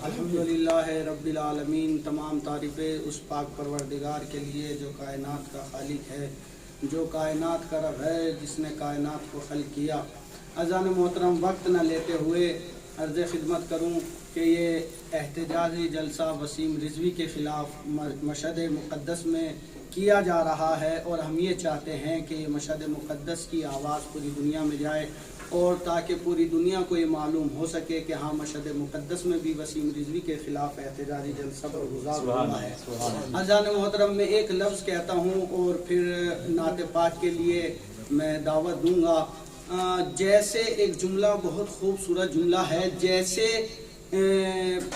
الحمدللہ رب العالمین، تمام تعریفیں اس پاک پروردگار کے لیے جو کائنات کا خالق ہے، جو کائنات کا رب ہے، جس نے کائنات کو خلق کیا۔ اذان محترم، وقت نہ لیتے ہوئے عرض خدمت کروں کہ یہ احتجاجی جلسہ وسیم رضوی کے خلاف مشہد مقدس میں کیا جا رہا ہے، اور ہم یہ چاہتے ہیں کہ یہ مشہد مقدس کی آواز پوری دنیا میں جائے، اور تاکہ پوری دنیا کو یہ معلوم ہو سکے کہ ہاں مشہد مقدس میں بھی وسیم رضوی کے خلاف احتجاجی جلسہ برگزار ہوا ہے۔ اذان محترم میں ایک لفظ کہتا ہوں اور پھر نعت پاک کے لیے میں دعوت دوں گا۔ جیسے ایک جملہ بہت خوبصورت جملہ ہے، جیسے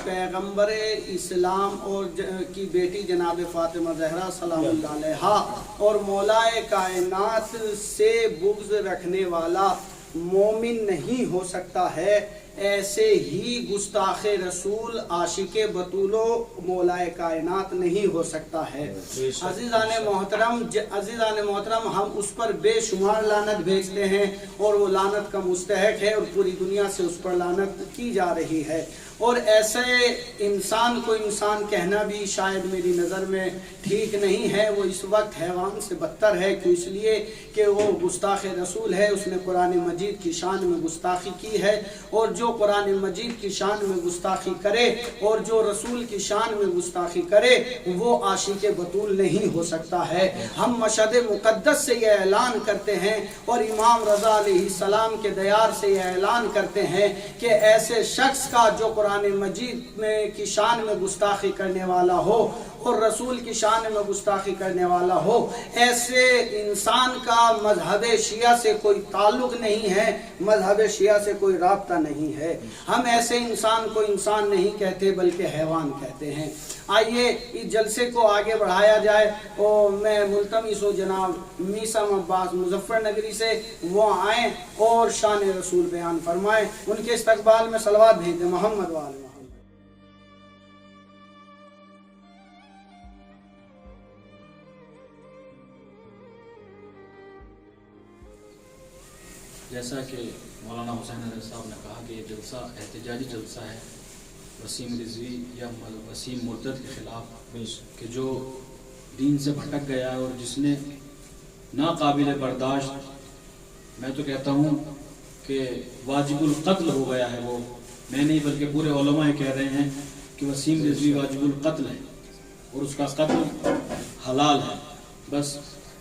پیغمبر اسلام اور کی بیٹی جناب فاطمہ زہرا سلام اللہ علیہا اور مولا کائنات سے بغض رکھنے والا مومن نہیں ہو سکتا ہے، ایسے ہی گستاخ رسول عاشق بطول و مولا کائنات نہیں ہو سکتا ہے۔ عزیزان محترم، ہم اس پر بے شمار لعنت بھیجتے ہیں، اور وہ لعنت کا مستحق ہے، اور پوری دنیا سے اس پر لعنت کی جا رہی ہے۔ اور ایسے انسان کو انسان کہنا بھی شاید میری نظر میں ٹھیک نہیں ہے، وہ اس وقت حیوان سے بدتر ہے، کیوں اس لیے کہ وہ گستاخ رسول ہے، اس نے قرآن مجید کی شان میں گستاخی کی ہے، اور جو قرآن مجید کی شان میں گستاخی کرے اور جو رسول کی شان میں گستاخی کرے وہ عاشق بطول نہیں ہو سکتا ہے۔ ہم مشہد مقدس سے یہ اعلان کرتے ہیں، اور امام رضا علیہ السلام کے دیار سے یہ اعلان کرتے ہیں کہ ایسے شخص کا جو قرآن مجید کی شان میں گستاخی کرنے والا ہو اور رسول کی شان میں گستاخی کرنے والا ہو، ایسے انسان کا مذہب شیعہ سے کوئی تعلق نہیں ہے، مذہب شیعہ سے کوئی رابطہ نہیں ہے۔ ہم ایسے انسان کو انسان نہیں کہتے بلکہ حیوان کہتے ہیں۔ آئیے اس جلسے کو آگے بڑھایا جائے، اور میں ملتمس ہوں جناب میثم عباس مظفر نگری سے وہ آئیں اور شان رسول بیان فرمائیں۔ ان کے استقبال میں صلوات بھیج دیں۔ محمد وآل محمد۔ جیسا کہ مولانا حسین علیہ صاحب نے کہا کہ یہ جلسہ احتجاجی جلسہ ہے وسیم رضوی یا وسیم مرتد کے خلاف، کہ جو دین سے بھٹک گیا ہے اور جس نے ناقابل برداشت، میں تو کہتا ہوں کہ واجب القتل ہو گیا ہے وہ، میں نہیں بلکہ پورے علماء کہہ رہے ہیں کہ وسیم رضوی واجب القتل ہے، اور اس کا قتل حلال ہے۔ بس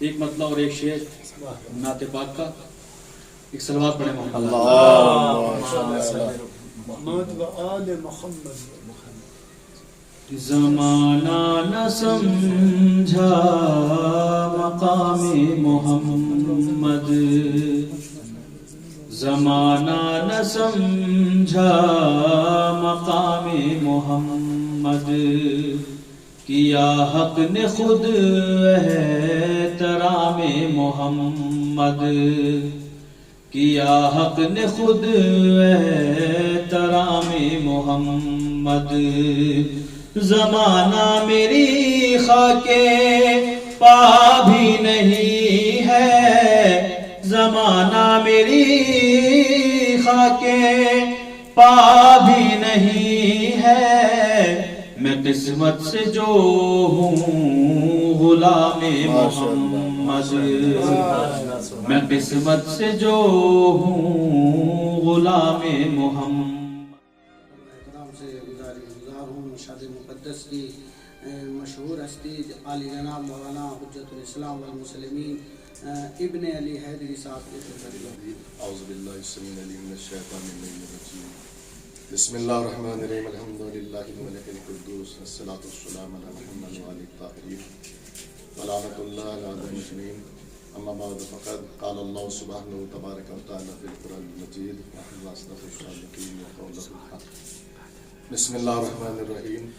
ایک مطلب اور ایک شعر نعت پاک کا، ایک صلوات پڑھیں محمد و آل محمد۔ زمانہ نہ سمجھا مقام محمد، زمانہ نہ سمجھا مقام محمد، کیا حق نے خود احترام محمد، کیا حق نے خود احترام محمد، زمانہ میری خاک پا بھی نہیں ہے، زمانہ میری خاک پا بھی نہیں ہے، میں قسمت سے جو ہوں غلام محمد، میں قسمت سے جو ہوں غلام محمد۔ مشہد مقدس کی مشہور ہستی عالی جناب مولانا حجت الاسلام والمسلمین ابن علی حیدری صاحب کے اعوذ باللہ السمیع العلیم من الشیطان الرجیم، بسم اللہ الرحمن الرحیم الحمد للہ الملک القدوس والصلاة والسلام علی محمد وآلہ الطاہرین ولعنۃ اللہ علی المجرمین اما بعد فقد قال اللہ سبحانہ تبارک و تعالی فی القرآن المجید ونحن اصدق الصادقین وقوله الحق بسم اللہ الرحمن الرحیم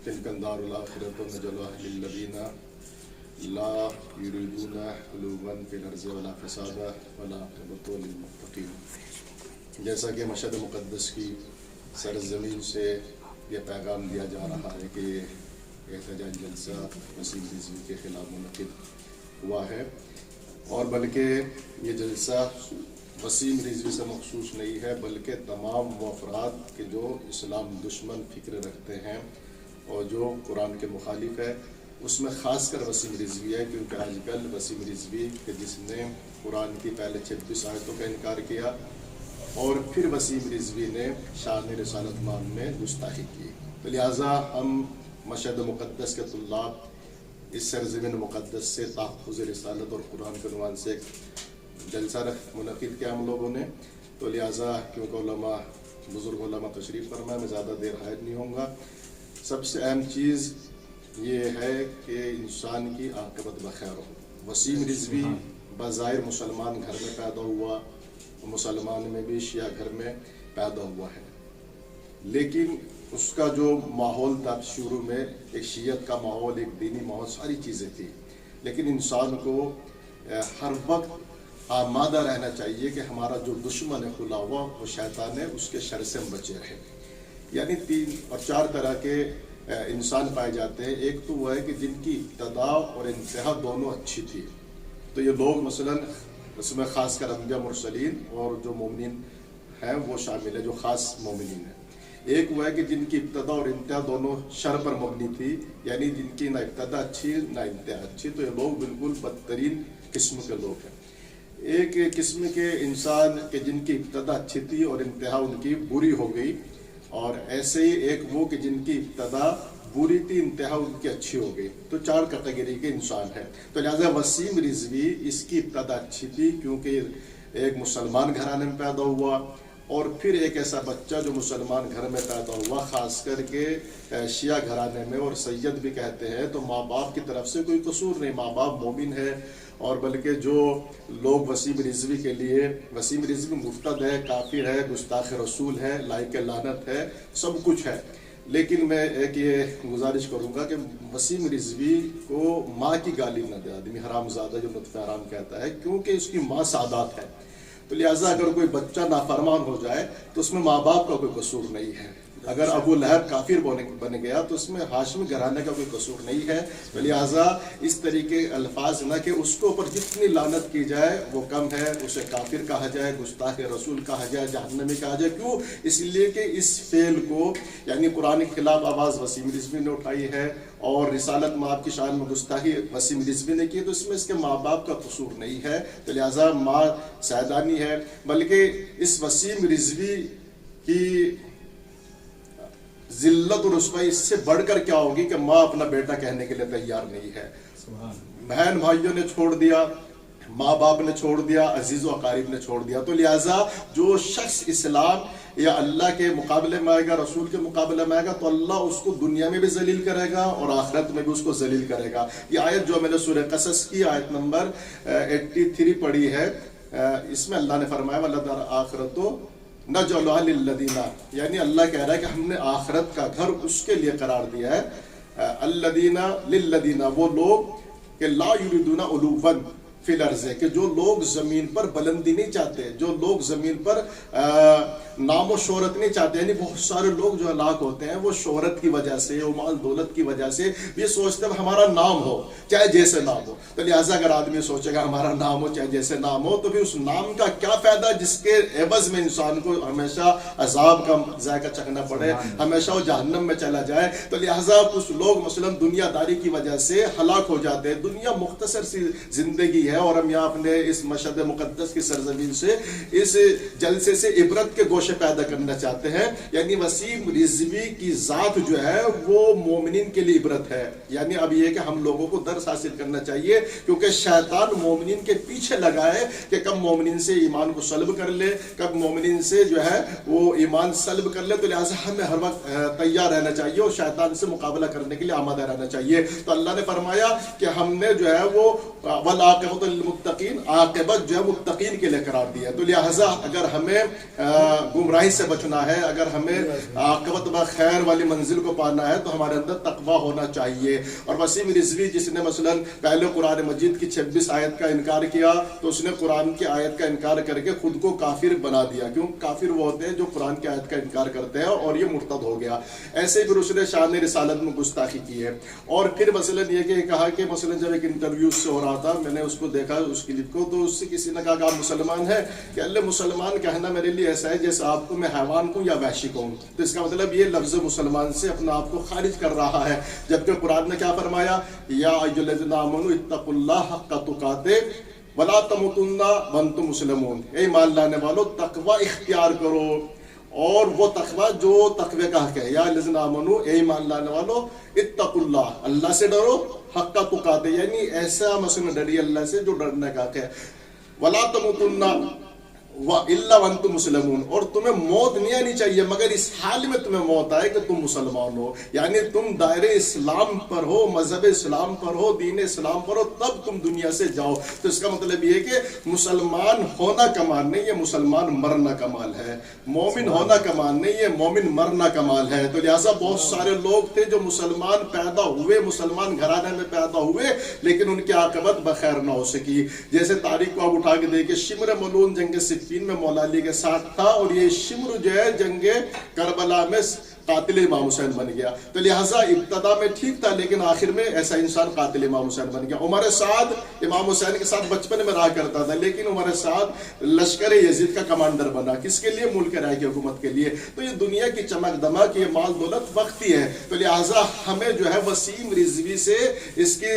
تلک الدار الآخرۃ نجعلها للذین لا یریدون علوا فی الارض ولا فسادا والعاقبۃ للمتقین۔ جیسا کہ مشہد مقدس کی سرزمین سے یہ پیغام دیا جا رہا ہے کہ احتجاج جلسہ وسیم رضوی کے خلاف منعقد ہوا ہے، اور بلکہ یہ جلسہ وسیم رضوی سے مخصوص نہیں ہے بلکہ تمام وہ افراد کے جو اسلام دشمن فکر رکھتے ہیں اور جو قرآن کے مخالف ہے، اس میں خاص کر وسیم رضوی ہے، کیونکہ آج کل وسیم رضوی کہ جس نے قرآن کی پہلے 26 آیتوں کا انکار کیا اور پھر وسیم رضوی نے شان رسالت مان میں گستاخی کی، تو لہٰذا ہم مشہد مقدس کے طلاب اس سرزمین مقدس سے تحفظ رسالت اور قرآن کے عنوان سے ایک جلسہ منعقد کیا ہم لوگوں نے، تو لہٰذا کیونکہ علماء بزرگ علماء تشریف فرمائے، میں زیادہ دیر حائل نہیں ہوں گا۔ سب سے اہم چیز یہ ہے کہ انسان کی عاقبت بخیر ہو۔ وسیم رضوی بظاہر مسلمان گھر میں پیدا ہوا، مسلمان میں بھی شیعہ گھر میں پیدا ہوا ہے، لیکن اس کا جو ماحول تھا شروع میں ایک شیعت کا ماحول، ایک دینی ماحول، ساری چیزیں تھی، لیکن انسان کو ہر وقت آمادہ رہنا چاہیے کہ ہمارا جو دشمن ہے کھلا ہوا وہ شیطان ہے، اس کے شر سے ہم بچے رہیں۔ یعنی 3 اور 4 طرح کے انسان پائے جاتے ہیں۔ ایک تو وہ ہے کہ جن کی ابتدا اور انتہا دونوں اچھی تھی، تو یہ لوگ مثلاً اس میں خاص کر انبیاء مرسلین اور جو مومنین ہیں وہ شامل ہے، جو خاص مومنین ہیں۔ ایک وہ ہے کہ جن کی ابتدا اور انتہا دونوں شر پر مبنی تھی، یعنی جن کی نہ ابتدا اچھی نہ انتہا اچھی، تو یہ لوگ بالکل بدترین قسم کے لوگ ہیں۔ ایک قسم کے انسان کہ جن کی ابتدا اچھی تھی اور انتہا ان کی بری ہو گئی، اور ایسے ہی ایک وہ کہ جن کی ابتدا بری تھی انتہا ان کی اچھی ہو گئی، تو 4 کیٹیگری کے انسان ہیں۔ تو لہٰذا وسیم رضوی اس کی ابتدا اچھی تھی کیونکہ ایک مسلمان گھرانے میں پیدا ہوا، اور پھر ایک ایسا بچہ جو مسلمان گھر میں پیدا ہوا، خاص کر کے شیعہ گھرانے میں، اور سید بھی کہتے ہیں، تو ماں باپ کی طرف سے کوئی قصور نہیں، ماں باپ مومن ہے، اور بلکہ جو لوگ وسیم رضوی کے لیے، وسیم رضوی مرتد ہے، کافر ہے، گستاخ رسول ہے، لائق لعنت ہے، سب کچھ ہے، لیکن میں ایک یہ گزارش کروں گا کہ وسیم رضوی کو ماں کی گالی نہ دے آدمی، حرام زادہ جو نطف حرام کہتا ہے، کیونکہ اس کی ماں سادات ہے، تو لہٰذا اگر کوئی بچہ نافرمان ہو جائے تو اس میں ماں باپ کا کوئی قصور نہیں ہے۔ اگر ابو لہب کافر بن گیا تو اس میں ہاشمی گھرانے کا کوئی قصور نہیں ہے، لہٰذا اس طریقے الفاظ نہ کہ اس کو اوپر جتنی لعنت کی جائے وہ کم ہے، اسے کافر کہا جائے، گستاخ رسول کہا جائے، جہنمی کہا جائے۔ کیوں؟ اس لیے کہ اس فعل کو، یعنی قرآن کے خلاف آواز وسیم رضوی نے اٹھائی ہے، اور رسالت مآب کی شان میں گستاخی وسیم رضوی نے کی، تو اس میں اس کے ماں باپ کا قصور نہیں ہے، تو لہٰذا ماں سیدانی ہے۔ بلکہ اس وسیم رضوی کی ذلت اور رسوائی اس سے بڑھ کر کیا ہوگی کہ ماں اپنا بیٹا کہنے کے لیے تیار نہیں ہے، بہن بھائیوں نے چھوڑ دیا، ماں باپ نے چھوڑ دیا، عزیز و اقارب نے چھوڑ دیا، تو لہٰذا جو شخص اسلام یا اللہ کے مقابلے میں آئے گا، رسول کے مقابلے میں آئے گا، تو اللہ اس کو دنیا میں بھی ذلیل کرے گا اور آخرت میں بھی اس کو ذلیل کرے گا۔ یہ آیت جو میں نے سورہ قصص کی آیت نمبر 83 پڑھی ہے، اس میں اللہ نے فرمایا وَلَدَارَ آخرتو نَجْعَلُهَا لِلَّذِينَ، یعنی اللہ کہہ رہا ہے کہ ہم نے آخرت کا گھر اس کے لیے قرار دیا ہے، الَّذِينَ لِلَّذِينَ، وہ لوگ کہ لا یریدون علوا فی الارض، کہ جو لوگ زمین پر بلندی نہیں چاہتے، جو لوگ زمین پر نام و شہرت نہیں چاہتے، یعنی بہت سارے لوگ جو ہلاک ہوتے ہیں وہ شہرت کی وجہ سے، وہ مال دولت کی وجہ سے یہ سوچتے ہیں ہمارا نام ہو چاہے جیسے نام ہو، تو لہٰذا اگر آدمی سوچے گا ہمارا نام ہو چاہے جیسے نام ہو، تو پھر اس نام کا کیا فائدہ جس کے عوض میں انسان کو ہمیشہ عذاب کا ذائقہ چکھنا پڑے، ہمیشہ وہ جہنم میں چلا جائے۔ تو لہٰذا کچھ لوگ مثلا دنیا داری کی وجہ سے ہلاک ہو جاتے ہیں، دنیا مختصر سی زندگی ہے، ہیں اور ہم یہاں اپنے اس مشہد مقدس کی سرزمین سے اس جلسے سے عبرت کے گوشے پیدا کرنا چاہتے ہیں. یعنی وسیم رضوی کی ذات جو ہے وہ مومنین کے لیے عبرت ہے. یعنی اب یہ کہ ہم لوگوں کو درس حاصل کرنا چاہیے کیونکہ شیطان مومنین کے پیچھے لگا ہے کہ کب مومنین سے ایمان کو سلب کر لے, کب مومنین سے جو ہے وہ ایمان سلب کر لے. تو لہٰذا ہمیں ہر وقت تیار رہنا چاہیے اور شیطان سے مقابلہ کرنے کے لیے آمادہ رہنا چاہیے. تو اللہ نے فرمایا کہ ہم نے جو ہے وہ والعاقبۃ للمتقین, عاقبت جو ہے متقین کے لیے قرار دیا. تو لہٰذا اگر ہمیں گمراہی سے بچنا ہے, اگر ہمیں عاقبت بخیر والی منزل کو پانا ہے تو ہمارے اندر تقویٰ ہونا چاہیے. اور وسیم رضوی جس نے مثلا پہلے قرآن مجید کی 26 آیت کا انکار کیا تو اس نے قرآن کی آیت کا انکار کر کے خود کو کافر بنا دیا. کیوں؟ کافر وہ ہوتے ہیں جو قرآن کی آیت کا انکار کرتے ہیں اور یہ مرتد ہو گیا. ایسے ہی پھر اس نے شان رسالت میں گستاخی کی ہے. اور پھر مثلا یہ کہ کہا کہ مثلا جب ایک انٹرویو سے ہو رہا تھا, میں نے اس کو دیکھا اس کلپ کو, تو اس سے کسی نے کہا کہ آپ مسلمان ہیں, کہ اللہ مسلمان کہنا میرے لیے ایسا ہے جیسے آپ کو میں حیوان کو یا وحشی کو. تو اس کا مطلب یہ لفظ مسلمان سے اپنا آپ کو خارج کر رہا ہے. جبکہ قرآن نے کیا فرمایا, یا ایھا الذین آمنوا اتقوا اللہ حق تقاتہ ولا تموتن وانتم مسلمون. اے ایمان لانے والو تقوی اختیار کرو, اور وہ تقوی جو تقوی کا حق ہے. یا الذین آمنوا, اے ایمان لانے والو, اتقوا اللہ, اللہ سے ڈرو, حق تقاتہ یعنی ایسا مثلا ڈریے اللہ سے جو ڈرنے کا حق ہے. ولا تموتن الا وانتم مسلمون, اور تمہیں موت نہیں آنی چاہیے مگر اس حال میں تمہیں موت آئے کہ تم مسلمان ہو. یعنی تم دائرے اسلام پر ہو, مذہب اسلام پر ہو, دین اسلام پر ہو, تب تم دنیا سے جاؤ. تو اس کا مطلب یہ کہ مسلمان ہونا کمال نہیں, یہ مسلمان مرنا کمال ہے. مومن ہونا کمال نہیں, یہ مومن مرنا کمال ہے. تو لہٰذا بہت سارے لوگ تھے جو مسلمان پیدا ہوئے, مسلمان گھرانے میں پیدا ہوئے, لیکن ان کی عاقبت بخیر نہ ہو سکی. جیسے تاریخ کو آپ اٹھا کے دیکھیں, شمر ملعون جنگ صفین میں مولا علی کے ساتھ تھا, اور یہ شمر جو ہے جنگ کربلا میں قاتل امام حسین بن گیا. تو لہٰذا ابتدا میں ٹھیک تھا لیکن آخر میں ایسا انسان قاتل امام حسین بن گیا. عمر سعد امام حسین کے ساتھ بچپن میں رہا کرتا تھا, لیکن عمر سعد لشکر یزید کا کمانڈر بنا. کس کے لیے؟ ملک رائے کی حکومت کے لیے. تو یہ دنیا کی چمک دمک, یہ مال دولت وقتی ہے. تو لہٰذا ہمیں جو ہے وسیم رضوی سے, اس کے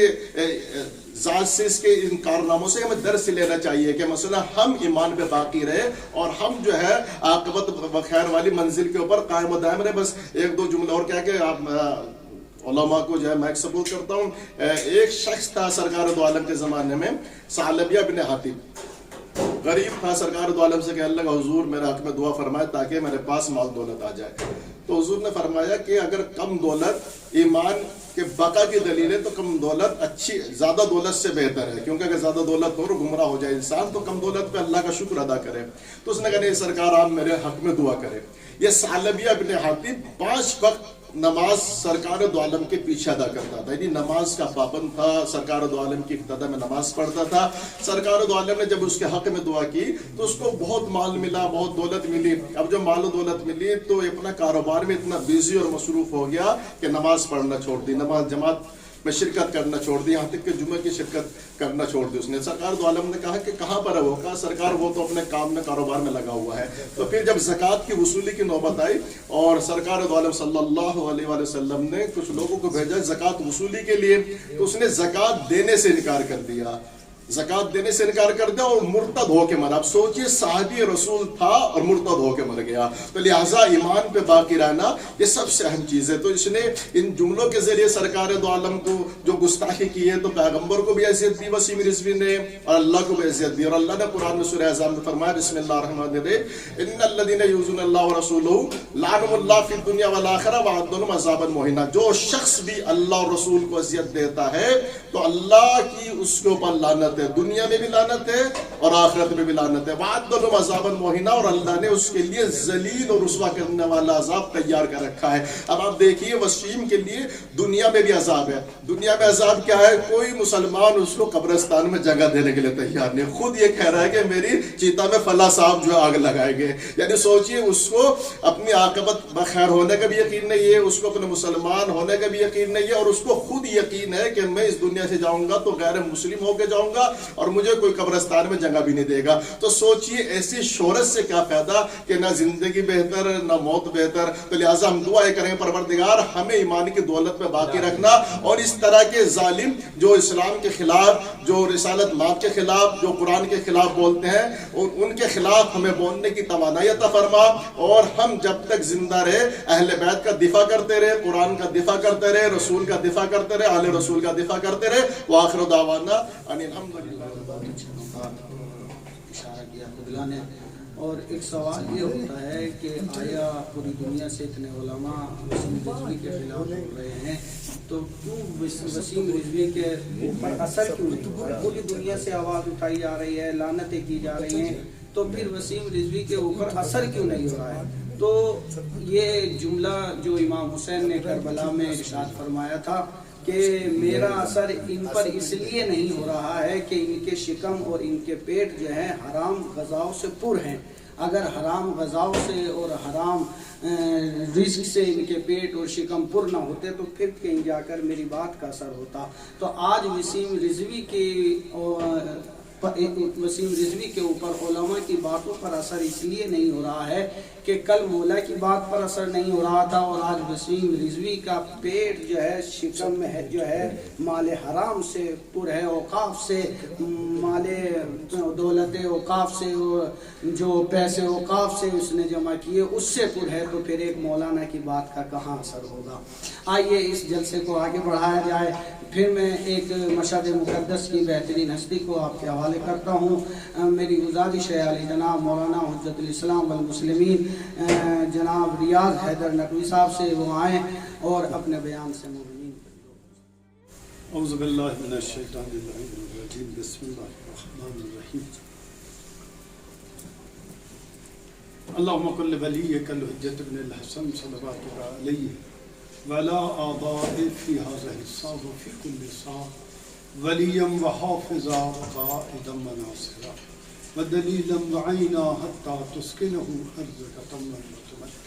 ذات سے, اس کے ان کارناموں سے ہمیں درس لینا چاہیے کہ مثلا ہم ایمان پہ باقی رہے اور ہم جو ہے عاقبت بخیر والی منزل کے اوپر قائم و دائم رہے. بس ایک دو جملے اور کیا کہ آپ علماء کو جو ہے میں سپورٹ کرتا ہوں. ایک شخص تھا سرکار دو عالم کے زمانے میں, ثعلبیہ بن حاطب, غریب تھا. سرکار دو عالم سے کہنے لگا حضور میرے حق میں دعا فرمائے تاکہ میرے پاس مال دولت آ جائے. تو حضور نے فرمایا کہ اگر کم دولت ایمان کہ بقا کی دلیل ہے تو کم دولت اچھی, زیادہ دولت سے بہتر ہے. کیونکہ اگر زیادہ دولت ہو اور گمراہ ہو جائے انسان تو کم دولت پہ اللہ کا شکر ادا کرے. تو اس نے کہا نہیں سرکار آپ میرے حق میں دعا کرے. یہ ثعلبیہ بن حاطب 5 وقت نماز سرکار دو عالم کے پیچھے ادا کرتا تھا, یعنی نماز کا پابند تھا. سرکار دو عالم کی ابتدا میں نماز پڑھتا تھا. سرکار دو عالم نے جب اس کے حق میں دعا کی تو اس کو بہت مال ملا, بہت دولت ملی. اب جب مال و دولت ملی تو اپنا کاروبار میں اتنا بیزی اور مصروف ہو گیا کہ نماز پڑھنا چھوڑ دی, نماز جماعت میں شرکت کرنا چھوڑ دی, یہاں تک کہ جمعہ کی شرکت کرنا چھوڑ دی اس نے. سرکار دو عالم نے کہا کہ کہاں پر ہے وہ؟ کہا سرکار وہ تو اپنے کام میں کاروبار میں لگا ہوا ہے. تو پھر جب زکوٰۃ کی وصولی کی نوبت آئی اور سرکار دو عالم صلی اللہ علیہ وآلہ وسلم نے کچھ لوگوں کو بھیجا زکوٰۃ وصولی کے لیے, تو اس نے زکوٰۃ دینے سے انکار کر دیا, زکوٰۃ دینے سے انکار کر دیا اور مرتد ہو کے مرا. اب سوچئے صحابی رسول تھا اور مرتد ہو کے مر گیا. تو لہٰذا ایمان پہ باقی رہنا یہ سب سے اہم چیز ہے. تو اس نے ان جملوں کے ذریعے سرکار دو عالم کو جو گستاخی کی ہے, تو پیغمبر کو بھی حیثیت دی وسیم رضوی نے اور اللہ کو بھی حیثیت دی. اور اللہ نے قرآن میں سورہ احزاب میں فرمایا بسم اللہ الرحمن الرحیم, ان الذین یؤذون اللہ ورسولہ لعنهم اللہ فی الدنیا والآخرہ وأعد لهم عذابا مہینا. جو شخص بھی اللہ اور رسول کو اذیت دیتا ہے تو اللہ کی اس کے اوپر لعنت ہے, دنیا میں بھی لعنت ہے اور آخرت میں بھی لعنت ہے. وعد لهم عذابا مہینا, اور اللہ نے اس کے لیے ذلیل اور رسوا کرنے والا عذاب تیار کر رکھا ہے. اب آپ دیکھیے وسیم کے لیے دنیا میں بھی عذاب ہے. دنیا میں عذاب کیا ہے؟ کوئی مسلمان اس کو قبرستان میں جگہ دینے کے لیے تیار نہیں. خود یہ کہہ رہا ہے کہ میری چیتا میں فلاں صاحب جو ہے آگ لگائیں گے. یعنی سوچئے اس کو اپنی عاقبت بخیر ہونے کا بھی یقین نہیں ہے, اس کو اپنے مسلمان ہونے کا بھی یقین نہیں ہے, اور اس کو خود یقین ہے کہ میں اس دنیا سے جاؤں گا تو غیر مسلم ہو کے جاؤں گا, اور مجھے کوئی قبرستان میں جگہ بھی نہیں دے گا. تو سوچئے ایسی شہرت سے کیا فائدہ کہ نہ زندگی بہتر نہ موت بہتر. تو لہٰذا ہم دعائیں کریں پروردگار ہمیں ایمان کی دولت میں باقی رکھنا, اور اس طرح کے ظالم جو اسلام کے خلاف, جو رسالت ماب کے خلاف, جو قرآن کے خلاف بولتے ہیں, ان کے خلاف ہمیں بولنے کی توانائی عطا فرما, اور ہم جب تک زندہ رہے اہل بیت کا دفاع کرتے رہے, قرآن کا دفاع کرتے رہے, رسول کا دفاع کرتے رہے, اہل رسول کا دفاع کرتے رہے. وآخر دعوانا ان الحمدللہ. اشارہ کیا خدلا نے. اور ایک سوال یہ ہوتا ہے کہ آیا پوری دنیا سے اتنے علماء وسیم رضوی کے خلاف بول رہے ہیں, تو کیوں وسیم رضوی کے اوپر اثر کیوں نہیں ہو رہا؟ پوری دنیا سے آواز اٹھائی جا رہی ہے, لعنتیں کی جا رہی ہیں, تو پھر وسیم رضوی کے اوپر اثر کیوں نہیں ہو رہا ہے؟ تو یہ جملہ جو امام حسین نے کربلا میں ارشاد فرمایا تھا کہ میرا اثر ان پر اس لیے نہیں ہو رہا ہے کہ ان کے شکم اور ان کے پیٹ جو ہے حرام غذاؤں سے پر ہیں. اگر حرام غذاؤں سے اور حرام رزق سے ان کے پیٹ اور شکم پر نہ ہوتے تو پھر کہیں جا کر میری بات کا اثر ہوتا. تو آج وسیم رضوی کے اوپر علماء کی باتوں پر اثر اس لیے نہیں ہو رہا ہے کہ کل مولا کی بات پر اثر نہیں ہو رہا تھا, اور آج وسیم رضوی کا پیٹ جو ہے شکم میں ہے جو ہے مال حرام سے پر ہے, اوقاف سے, مال دولت اوقاف سے, جو پیسے اوقاف سے اس نے جمع کیے اس سے پر ہے. تو پھر ایک مولانا کی بات کا کہاں اثر ہوگا؟ آئیے اس جلسے کو آگے بڑھایا جائے. پھر میں ایک مشہد مقدس کی بہترین ہستی کو آپ کے حوالے کرتا ہوں. میری گزارش ہے علی جناب مولانا حجت الاسلام والمسلمین جناب ریاض حیدر نقوی صاحب سے, وہ آئیں اور اپنے بیان سے مومنین. اعوذ باللہ من الشیطان الرجیم, بسم اللہ الرحمن الرحیم. اللہم کل ولیک الحجت بن الحسن صلوات علیہ ولا آباء فی هذه الصاغ وفي كل صاغ وليا وحافظا وقائدا وناصرا ودليلا وعينا حتى تسكنه أرضك طمئنا وتمكن.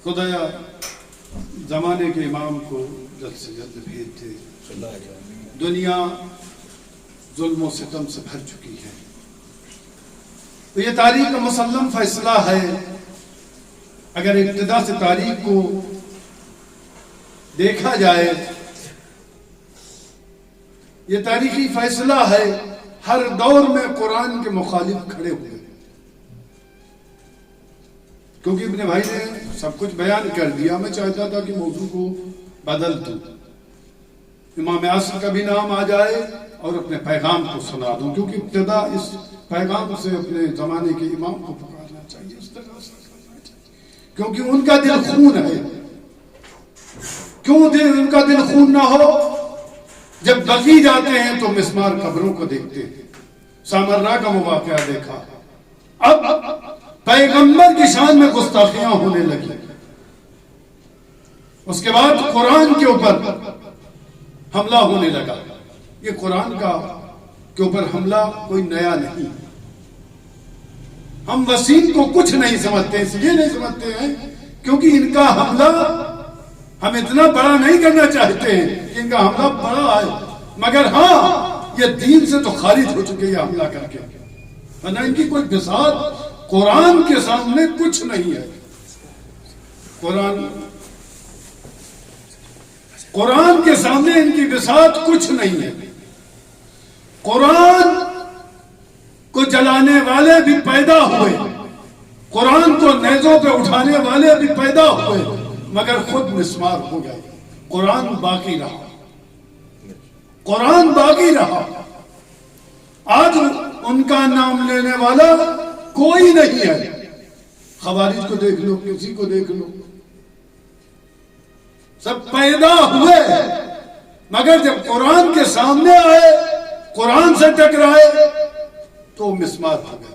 خدایا زمانے کے امام کو جلد سے جلد بھیج دے. دنیا ظلم و ستم سے بھر چکی ہے. تو یہ تاریخ کا مسلم فیصلہ ہے. اگر ابتدا سے تاریخ کو دیکھا جائے, یہ تاریخی فیصلہ ہے. ہر دور میں قرآن کے مخالف کھڑے ہوئے, کیونکہ ابن بھائی نے سب کچھ بیان کر دیا. میں چاہتا تھا کہ موضوع کو بدل دوں, امام عصر کا بھی نام آ جائے اور اپنے پیغام کو سنا دوں, کیونکہ ابتدا اس پیغام سے اپنے زمانے کے امام کو پکارنا چاہیے, اس طرح سے کرنا چاہیے, کیونکہ ان کا دل خون ہے. کیوں ان کا دل خون نہ ہو؟ جب بقی جاتے ہیں تو مسمار قبروں کو دیکھتے ہیں. سامرا کا واقعہ دیکھا. اب پیغمبر کی شان میں گستاخیاں ہونے لگی. اس کے بعد قرآن کے اوپر حملہ ہونے لگا. یہ قرآن کے اوپر حملہ کوئی نیا نہیں. ہم وسیم کو کچھ نہیں سمجھتے, اس لیے نہیں سمجھتے ہیں کیونکہ ان کا حملہ ہم اتنا بڑا نہیں کرنا چاہتے ہیں کہ ان کا حملہ بڑا ہے, مگر ہاں یہ دین سے تو خارج ہو چکے یہ حملہ کر کے. ورنہ ان کی کوئی بساط قرآن کے سامنے کچھ نہیں ہے. قرآن کے سامنے ان کی بساط کچھ نہیں ہے. قرآن کو جلانے والے بھی پیدا ہوئے, قرآن کو نیزوں پہ اٹھانے والے بھی پیدا ہوئے, مگر خود مسمار ہو گئے. قرآن باقی رہا, قرآن باقی رہا. آج ان کا نام لینے والا کوئی نہیں ہے. خوارج کو دیکھ لو, کسی کو دیکھ لو, سب پیدا ہوئے, مگر جب قرآن کے سامنے آئے, قرآن سے ٹکرائے تو مسمار ہو گئے.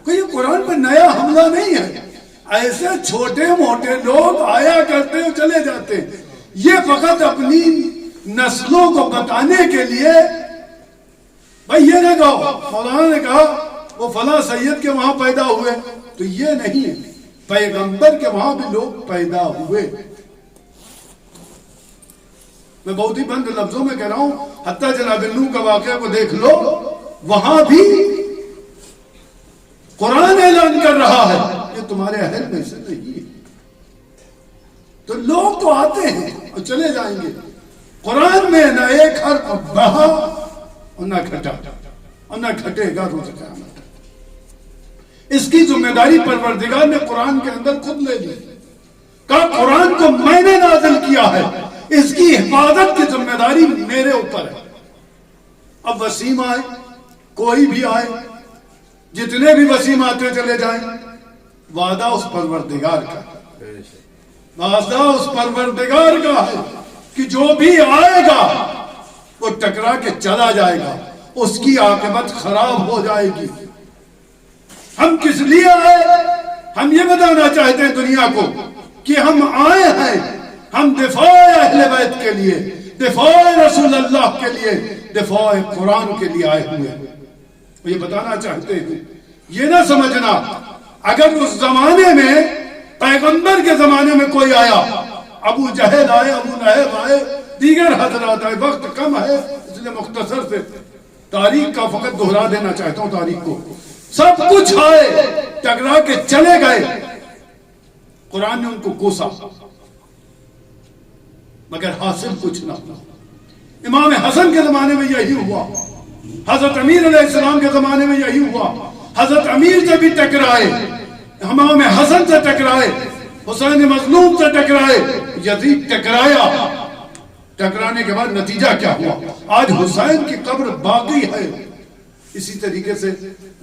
کوئی قرآن پر نیا حملہ نہیں ہے. ایسے چھوٹے موٹے لوگ آیا کرتے ہیں چلے جاتے ہیں. یہ فقط اپنی نسلوں کو بتانے کے لیے, بھائی یہ نہ کہو مولانا نے کہا وہ فلاں سید کے وہاں پیدا ہوئے, تو یہ نہیں ہے. پیغمبر کے وہاں بھی لوگ پیدا ہوئے. میں بہت ہی بند لفظوں میں کہہ رہا ہوں، حتیٰ جناب نوح کا واقعہ کو دیکھ لو، وہاں بھی قرآن اعلان کر رہا ہے کہ تمہارے اہل میں سے نہیں ہے۔ تو لوگ تو آتے ہیں اور چلے جائیں گے، قرآن میں نہ ایک حرف بہا اور نہ گھٹا اور نہ گھٹے گا روز قیامت۔ اس کی ذمہ داری پروردگار نے قرآن کے اندر خود لے لی، کہا قرآن کو میں نے نازل کیا ہے، اس کی حفاظت کی ذمہ داری میرے اوپر ہے۔ اب وسیم آئے، کوئی بھی آئے، جتنے بھی وسیم آتے چلے جائیں، وعدہ اس پروردگار کا ہے، وعدہ اس پروردگار کا ہے کہ جو بھی آئے گا وہ ٹکرا کے چلا جائے گا، اس کی عاقبت خراب ہو جائے گی۔ ہم کس لیے آئے؟ ہم یہ بتانا چاہتے ہیں دنیا کو کہ ہم آئے ہیں، ہم دفاع اہل بیت کے لیے، دفاع رسول اللہ کے لیے، دفاع قرآن کے لیے آئے ہوئے ہیں۔ یہ بتانا چاہتے ہیں، یہ نہ سمجھنا اگر اس زمانے میں پیغمبر کے زمانے میں کوئی آیا، ابو جہل آئے، ابو لہب آئے، دیگر حضرات آئے، وقت کم ہے اس لیے مختصر سے تاریخ کا فقط دہرا دینا چاہتا ہوں تاریخ کو، سب کچھ آئے ٹکرا کے چلے گئے، قرآن نے ان کو کوسا مگر حاصل کچھ نہ ہوا۔ امام حسن کے زمانے میں یہی ہوا، حضرت امیر علیہ السلام کے زمانے میں یہی ہوا، حضرت امیر سے بھی ٹکرائے، امام حسن سے ٹکرائے، حسین مظلوم سے ٹکرائے، یزید ٹکرایا، ٹکرانے کے بعد نتیجہ کیا ہوا؟ آج حسین کی قبر باقی ہے۔ اسی طریقے سے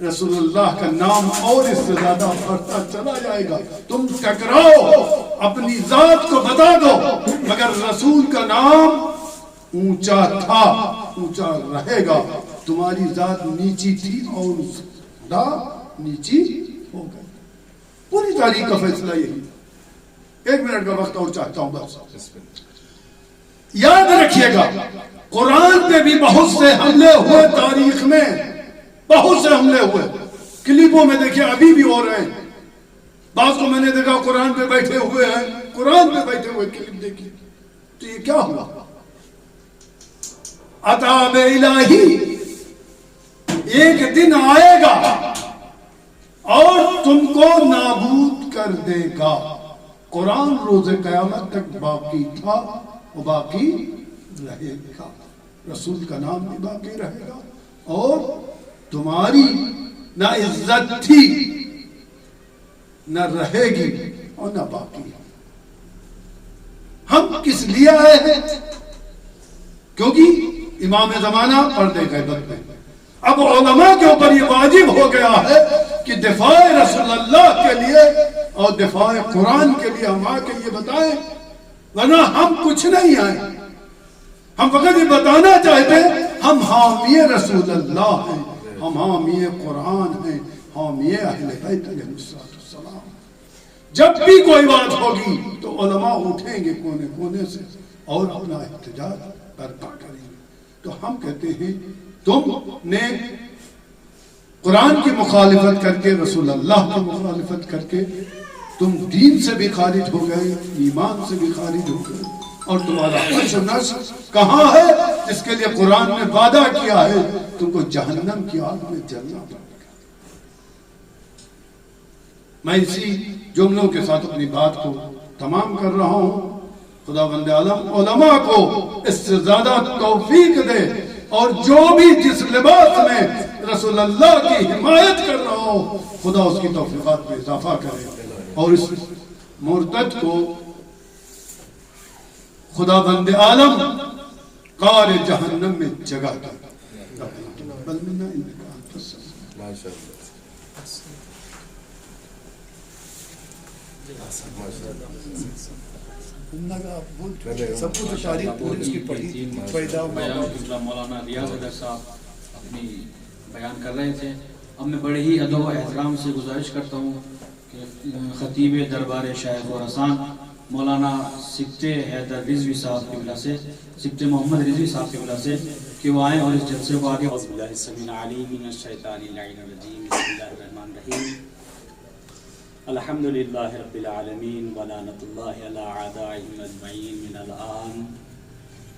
رسول اللہ کا نام اور اس سے زیادہ بڑھتا چلا جائے گا۔ تم ٹکراؤ، اپنی ذات کو بتا دو، مگر رسول کا نام اونچا تھا، اونچا رہے گا۔ تمہاری ذات نیچی تھی اور نیچی ہو گئی۔ پوری تاریخ کا فیصلہ یہی۔ ایک منٹ کا وقت اور چاہتا ہوں بس۔ یاد رکھیے گا قرآن پہ بھی بہت سے حملے ہوئے، تاریخ میں بہت سے حملے ہوئے، کلپوں میں دیکھیں ابھی بھی ہو رہے ہیں۔ بعض کو میں نے دیکھا قرآن پہ بیٹھے ہوئے ہیں، قرآن پہ بیٹھے ہوئے کلپ دیکھی، تو یہ کیا ہوا؟ عذاب الہی ایک دن آئے گا اور تم کو نابود کر دے گا۔ قرآن روز قیامت تک باقی تھا، وہ باقی رہے گا، رسول کا نام بھی باقی رہے گا، اور تمہاری نہ عزت تھی، نہ رہے گی اور نہ باقی۔ ہم کس لیے آئے ہیں؟ کیونکہ امام زمانہ پردے غیبت میں، اب علماء کے اوپر یہ واجب ہو گیا ہے کہ دفاع رسول اللہ کے لیے اور دفاع قرآن کے لیے ہم آ کے یہ بتائیں، ورنہ ہم کچھ نہیں آئے۔ ہم فقط یہ بتانا چاہتے ہیں ہم حامی رسول اللہ ہیں، ہم حامی قرآن ہیں، حامی اہل بیت علیہ السلام۔ جب بھی کوئی بات ہوگی تو علماء اٹھیں گے کونے کونے سے اور اپنا احتجاج برپا کریں گے۔ تو ہم کہتے ہیں تم نے قرآن کی مخالفت کر کے، رسول اللہ کی مخالفت کر کے تم دین سے بھی خارج ہو گئے، ایمان سے بھی خارج ہو گئے، اور تمہارا حش و نشر کہاں ہے جس کے لیے قرآن نے وعدہ کیا ہے تم کو جہنم کی آگ میں جلنا پڑے گا۔ میں اسی جملوں کے ساتھ اپنی بات کو تمام کر رہا ہوں۔ خدا بند عالم علماء کو اس سے زیادہ توفیق دے، اور جو بھی جس لباس میں رسول اللہ کی حمایت کر رہا ہو خدا اس کی توفیقات میں اضافہ کرے، اور اس مرتد کو خدا بند عالم قار جہنم میں جگہ دے۔ سب کچھ تاریخ پوری اس کی پڑھی پیدا مولانا ریاض اگر صاحب اپنی بیان کر رہے تھے، اب میں بڑے ہی ادب و احترام سے گزارش کرتا ہوں کہ خطیب دربار شیخ خراسان مولانا سبت حیدر رضوی صاحب کی وجہ سے، سبت محمد رضوی صاحب کی وجہ سے کہ وہ آئیں اور اس جلسے کو آگے۔ اعوذ باللہ السمیع العلیم من الشیطان اللعین الرجیم، بسم اللہ الرحمن الرحیم، الحمدللہ رب العالمین، ولعنۃ اللہ علی اعدائہم اجمعین من الآن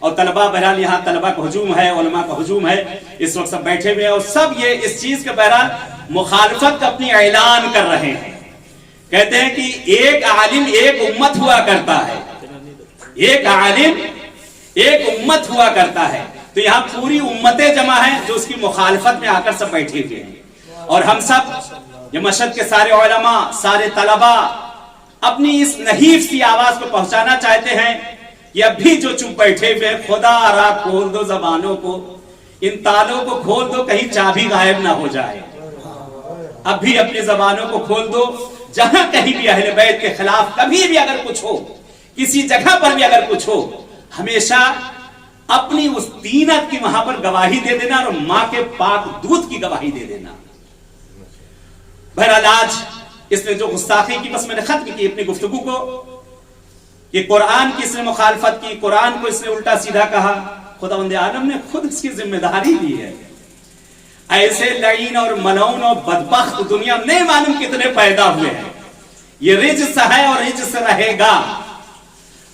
اور طلبہ بہرحال یہاں طلبہ کا ہجوم ہے, علماء کا ہجوم ہے, اس وقت سب بیٹھے ہوئے ہیں اور سب یہ اس چیز کے بہرحال مخالفت کا اپنی اعلان کر رہے ہیں. کہتے ہیں کہ ایک عالم ایک امت ہوا کرتا ہے, ایک عالم ایک امت ہوا کرتا ہے. تو یہاں پوری امتیں جمع ہیں جو اس کی مخالفت میں آ کر سب بیٹھے ہوئے ہیں. اور ہم سب یہ مشہد کے سارے علماء, سارے طلبہ اپنی اس نحیف سی آواز کو پہنچانا چاہتے ہیں. یہ اب بھی جو چپ بیٹھے ہوئے, خدا را کھول دو زبانوں کو, ان تالوں کو کھول دو کہیں چابی غائب نہ ہو جائے. اب بھی اپنی زبانوں کو کھول دو, جہاں کہیں بھی اہل بیت کے خلاف کبھی بھی اگر کچھ ہو, کسی جگہ پر بھی اگر کچھ ہو, ہمیشہ اپنی اس دینت کی وہاں پر گواہی دے دینا اور ماں کے پاک دودھ کی گواہی دے دینا. بہرحال آج اس نے جو گستاخی کی, بس میں نے ختم کی اپنی گفتگو کو, کہ قرآن کی اس نے مخالفت کی, قرآن کو اس نے الٹا سیدھا کہا. خداوند عالم نے خود اس کی ذمہ داری لی ہے. ایسے لعین اور ملعون اور بدبخت دنیا نہیں معلوم کتنے پیدا ہوئے ہیں. یہ رجس ہے اور رجس رہے گا.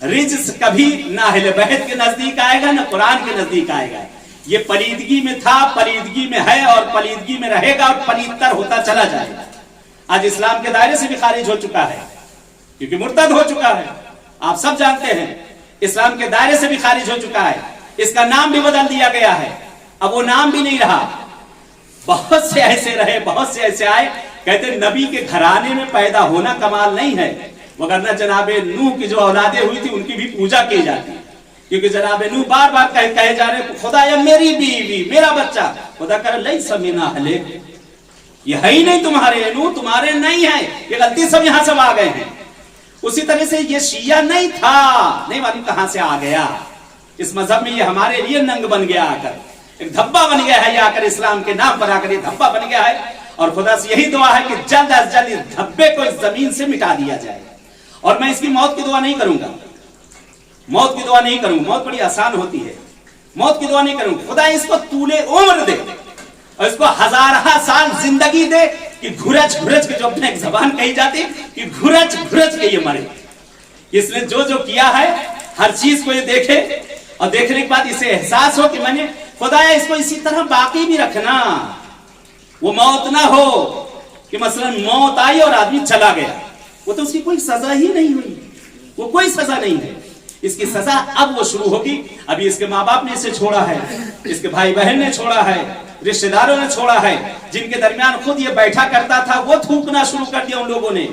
رجس کبھی نہ اہل بیت کے نزدیک آئے گا نہ قرآن کے نزدیک آئے گا. یہ پلیدگی میں تھا, پلیدگی میں ہے اور پلیدگی میں رہے گا اور پلیدتر ہوتا چلا جائے گا. آج اسلام کے دائرے سے بھی خارج ہو چکا ہے کیونکہ مرتد ہو چکا ہے. آپ سب جانتے ہیں اسلام کے دائرے سے بھی خارج ہو چکا ہے. اس کا نام بھی بدل دیا گیا ہے, اب وہ نام بھی نہیں رہا. بہت سے ایسے رہے, بہت سے ایسے آئے, کہتے ہیں نبی کے گھرانے میں پیدا ہونا کمال نہیں ہے, وگرنہ جناب نوح کی جو اولادیں ہوئی تھی ان کی بھی پوجا کی جاتی, کیونکہ جناب نوح بار بار کہے جا رہے خدا یا میری بیوی میرا بچہ. خدا کہہ رہا لیس من اہلک, یہ ہے ہی نہیں تمہارے, نوح تمہارے نہیں ہے, یہ غلطی سب یہاں سب آ گئے ہیں. اسی طرح سے یہ شیعہ نہیں تھا, نہیں معلوم کہاں سے آ گیا. اس مذہب میں یہ ہمارے لیے ننگ بن گیا, آ کر ایک دھبا بن گیا ہے, یہ آ کر اسلام کے نام پر آ کر یہ دھبا بن گیا ہے. اور خدا سے یہی دعا ہے کہ جلد از جلد اس دھبے کو اس زمین سے مٹا دیا جائے. اور میں اس کی موت کی دعا نہیں کروں گا, موت کی دعا نہیں کروں گا, موت بڑی آسان ہوتی ہے, موت کی دعا نہیں کروں گا. خدا اس کو طول عمر دے اور اس کو ہزارہ سال زندگی دے کہ گھرج گھرج کے, جو اپنے ایک زبان کہی جاتی کہ گھرج گھرج کے یہ مرے. اس نے جو کیا ہے ہر چیز کو یہ دیکھے اور دیکھنے کے بعد اسے احساس ہو کہ میں نے خدایا اس کو اسی طرح باقی بھی رکھنا, وہ موت نہ ہو کہ مثلا موت آئی اور آدمی چلا گیا, وہ تو اس کی کوئی سزا ہی نہیں ہوئی, وہ کوئی سزا نہیں ہے. اس کی سزا اب وہ شروع ہوگی. ابھی اس کے ماں باپ نے اسے چھوڑا ہے, اس کے بھائی بہن نے چھوڑا ہے, رشتہ داروں نے چھوڑا ہے, جن کے درمیان خود یہ بیٹھا کرتا تھا وہ تھوکنا شروع کر دیا ان لوگوں نے.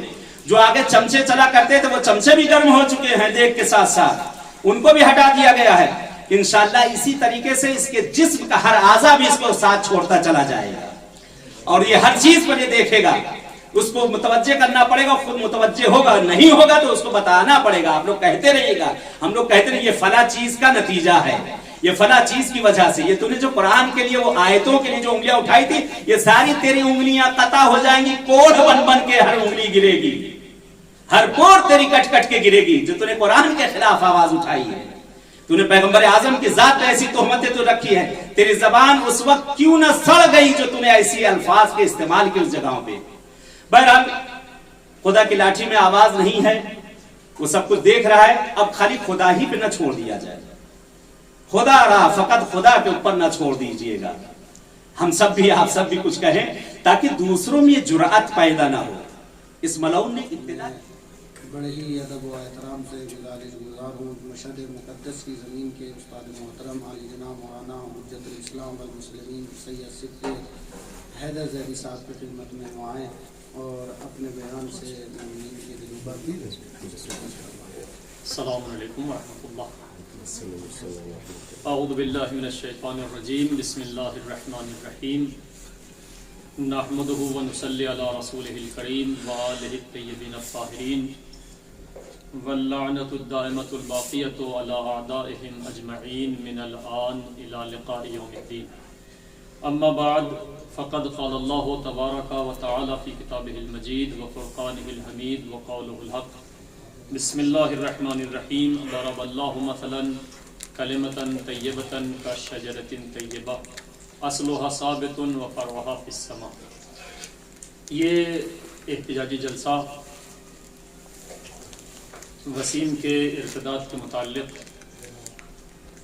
جو آگے چمچے چلا کرتے تھے وہ چمچے بھی گرم ہو چکے ہیں دیکھ کے ساتھ ساتھ, ان کو بھی ہٹا دیا گیا ہے. انشاءاللہ اسی طریقے سے اس کے جسم کا ہر اعضا بھی اس کو ساتھ چھوڑتا چلا جائے گا اور یہ ہر چیز پر یہ دیکھے گا. اس کو متوجہ کرنا پڑے گا, خود متوجہ ہوگا, نہیں ہوگا تو اس کو بتانا پڑے گا. آپ لوگ کہتے رہیے گا, ہم لوگ کہتے رہیے یہ فلاں چیز کا نتیجہ ہے, یہ فلاں چیز کی وجہ سے, یہ تو نے جو قرآن کے لیے وہ آیتوں کے لیے جو انگلیاں اٹھائی تھی یہ ساری تیری انگلیاں قطع ہو جائیں گی, کوڑ بن بن کے ہر انگلی گرے گی, ہر کوڑ تیری کٹ کٹ کے گرے گی جو تو نے قرآن کے خلاف آواز اٹھائی ہے. تو نے پیغمبر اعظم کی ذات پہ ایسی تہمتیں تو رکھی ہیں, تیری زبان اس وقت کیوں نہ سڑ گئی جو تو نے ایسی الفاظ کے استعمال کی اس جگہوں پہ. بہرحال خدا کی لاٹھی میں آواز نہیں ہے, وہ سب کچھ دیکھ رہا ہے. اب خالی خدا ہی پہ نہ چھوڑ دیا جائے, خدا رہا فقط خدا کے اوپر نہ چھوڑ دیجئے گا. ہم سب بھی, آپ سب بھی کچھ کہیں تاکہ دوسروں میں یہ جرأت پیدا نہ ہو. اس ملعون نے ابتدا بڑے ہی ادب و احترام سے گزار ہوں مشہد مقدس کی زمین کے استاد محترم عالی جناب مولانا حجت الاسلام والمسلمین سید صدیق حیدر زیدی صاحب کی خدمت میں آئیں اور اپنے بیان سے مومنین کے دلوں پر. السلام علیکم ورحمۃ اللہ. اعوذ باللہ من الشیطان الرجیم. بسم اللہ الرحمن الرحیم. نحمده ونصلی علی رسوله الکریم وآلہ الطیبین الطاہرین واللعنۃ الدائمۃ الباقیۃ علی اعدائهم اجمعین من الآن الی لقاء یوم الدین. اما بعد فقد قال اللہ تبارک وتعالی فی کتابہ المجید وفرقانہ الحمید وقولہ الحق. بسم اللہ الرحمن الرحیم. ضرب اللہ مثلا کلمۃ طیبۃ کشجرۃ طیبہ اصلها ثابت وفرعها فی السماء. یہ احتجاجی جلسہ وسیم کے ارتداد کے متعلق